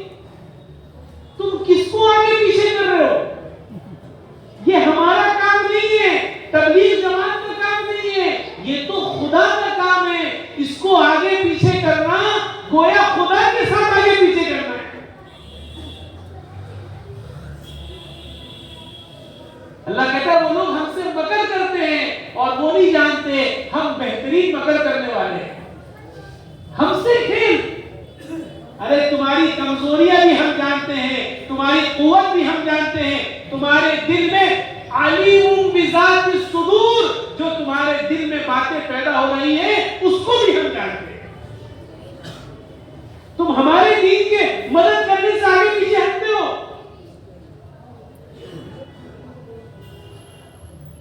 تم کس کو آگے پیچھے کر رہے ہو؟ یہ ہمارا کام نہیں ہے, تبلیغ جماعت کا کام نہیں ہے, یہ تو خدا کا کام ہے. اس کو آگے پیچھے کرنا گویا خدا کے ساتھ آگے پیچھے کرنا ہے. اللہ کہتا ہے وہ لوگ ہم سے مکر کرتے ہیں اور وہ نہیں جانتے ہم بہترین مکر کرنے والے ہیں. ہم سے کھیل, ارے تمہاری کمزوریاں بھی ہم جانتے ہیں, تمہاری قوت بھی ہم جانتے ہیں, تمہارے دل میں علیم بذات الصدور, جو تمہارے دل میں باتیں پیدا ہو رہی ہیں اس کو بھی ہم جانتے ہیں. تم ہمارے دین کے مدد کرنے سے آگے پیچھے ہٹتے ہو.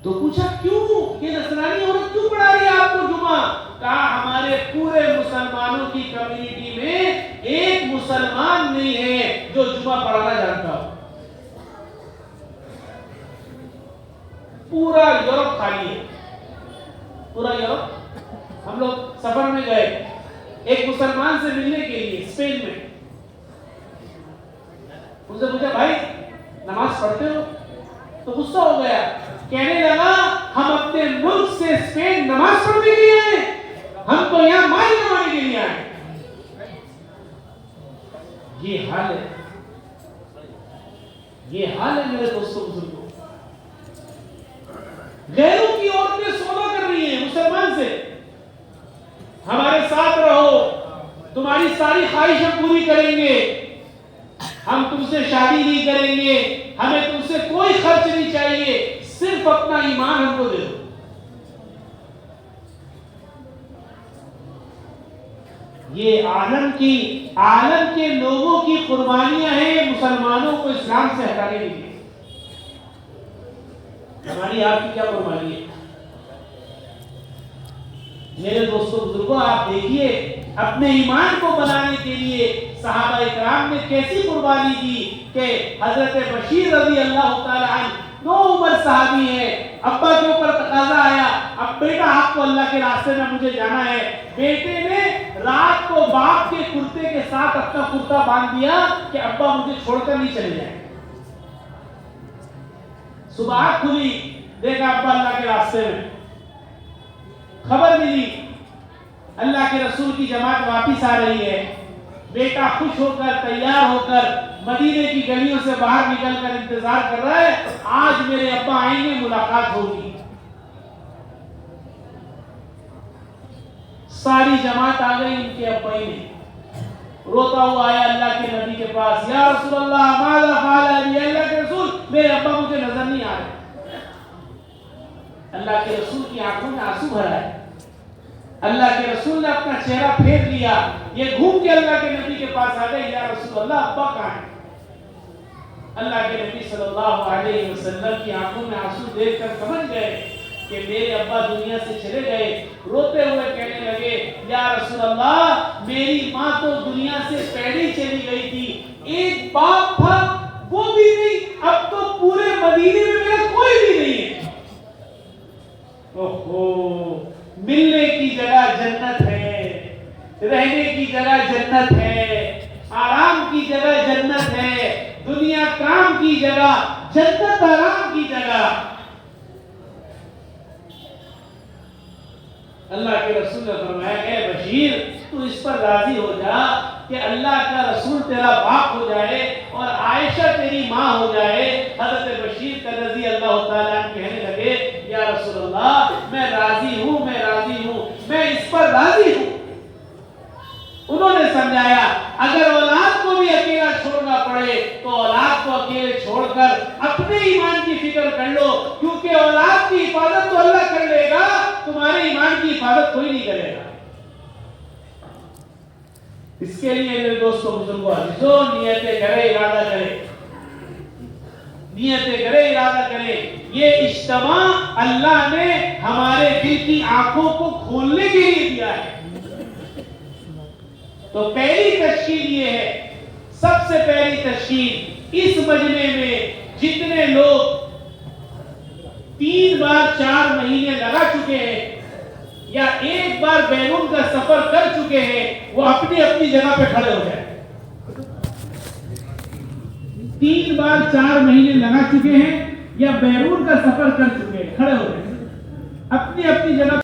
تو پوچھا کیوں یہ نصرانی عورت کیوں پڑھا رہی ہے آپ کو جمعہ؟ کہا ہمارے پورے مسلمانوں کی کمیونٹی میں ایک مسلمان نہیں ہے جو جمعہ پڑھانا جانتا ہو. پورا یورپ خالی ہے, پورا یورپ. ہم لوگ سفر میں گئے ایک مسلمان سے ملنے کے لیے اسپین میں. ان سے پوچھا بھائی نماز پڑھتے ہو؟ تو غصہ ہو گیا, کہنے لگا ہم اپنے ملک سے اسپین نماز پڑھنے کے لیے آئے, ہم تو یہاں مال کمانے کے لیے آئے. یہ حال ہے, یہ حال ہے میرے دوستوں بزرگوں. غیروں کی عورتیں سودا کر رہی ہیں مسلمان سے, ہمارے ساتھ رہو, تمہاری ساری خواہشیں پوری کریں گے, ہم تم سے شادی نہیں کریں گے, ہمیں تم سے کوئی خرچ نہیں چاہیے, صرف اپنا ایمان ہم کو دے دو. یہ عالم کے لوگوں کی قربانیاں ہیں مسلمانوں کو اسلام سے ہٹانے کے لیے. ہماری آپ کی کیا قربانی ہے؟ میرے دوستوں بزرگوں آپ دیکھیے اپنے ایمان کو بنانے کے لیے صحابہ اکرام نے کیسی قربانی دی کہ حضرت بشیر رضی اللہ تعالی عنہ نو عمر صحابی ہیں، ابا کے اوپر تقاضا آیا، اب بیٹا آپ کو اللہ کے راستے میں مجھے جانا ہے، بیٹے نے رات کو باپ کے کرتے کے ساتھ اپنا کرتا باندھ دیا کہ ابا مجھے چھوڑ کر نہیں چلے جائیں۔ صبح کھلی، دیکھا ابا اللہ کے راستے میں، خبر ملی اللہ کے رسول کی جماعت واپس آ رہی ہے، بیٹا خوش ہو کر تیار ہو کر مدینے کی گلیوں سے باہر نکل کر انتظار کر رہا ہے، آج میرے ابا آئیں گے، ملاقات ہوگی۔ ساری جماعت آ گئی، ان کے ابا ہی نے روتا ہوا آیا اللہ کے نبی کے پاس، یا رسول اللہ ماذا فعل ابی، اللہ کے رسول میرے ابا مجھے نظر نہیں آ رہے۔ اللہ کے رسول کی آنکھوں میں آنسو بھرا ہے، اللہ کے رسول نے اپنا چہرہ پھیر لیا، یہ گھوم کے اللہ کے نبی کے پاس آ گئے، یا رسول اللہ ابا کہاں ہیں؟ اللہ کے نبی صلی اللہ علیہ وسلم کی آنکھوں میں آنسو دیکھ کر سمجھ گئے کہ میرے ابا دنیا سے چلے گئے، روتے ہوئے کہنے لگے، یا رسول اللہ میری ماں تو دنیا سے پہلے چلی گئی تھی، ایک باپ تھا وہ بھی نہیں، اب تو پورے مدینے میں میرا کوئی بھی نہیں ہے۔ اوہو، ملنے کی جگہ جنت ہے، رہنے کی جگہ جنت ہے، آرام کی جگہ جنت ہے، دنیا کام کی جگہ، جنت آرام کی جگہ۔ اللہ کے رسول نے فرمایا کہ بشیر تو اس پر راضی ہو جا کہ اللہ کا رسول تیرا باپ ہو جائے اور عائشہ تیری ماں ہو جائے۔ حضرت بشیر کا رضی اللہ تعالیٰ عنہ کہنے لگے، یا رسول اللہ میں راضی ہوں، میں راضی ہوں، میں اس پر راضی ہوں۔ انہوں نے سمجھایا اگر اولاد کو بھی اکیلا چھوڑنا پڑے تو اولاد کو اکیلے چھوڑ کر اپنے ایمان کی فکر کر لو، کیونکہ اولاد کی حفاظت تو اللہ کر لے گا، تمہارے ایمان کی حفاظت کوئی نہیں کرے گا۔ اس کے لیے میرے دوستوں بزرگوں عزیزوں، نیتیں کرے، ارادہ کرے، نیتیں کرے، ارادہ کرے۔ یہ اجتماع اللہ نے ہمارے دل کی آنکھوں کو کھولنے کے لیے دیا ہے۔ تو پہلی تشکیل یہ ہے، سب سے پہلی تشکیل، اس مجمع میں جتنے لوگ 3 بار 4 مہینے لگا چکے ہیں یا ایک بار بیرون کا سفر کر چکے ہیں، وہ اپنی اپنی جگہ پہ کھڑے ہو جائیں۔ 3 بار 4 مہینے لگا چکے ہیں یا بیرون کا سفر کر چکے ہیں، کھڑے ہو جائیں اپنی اپنی جگہ۔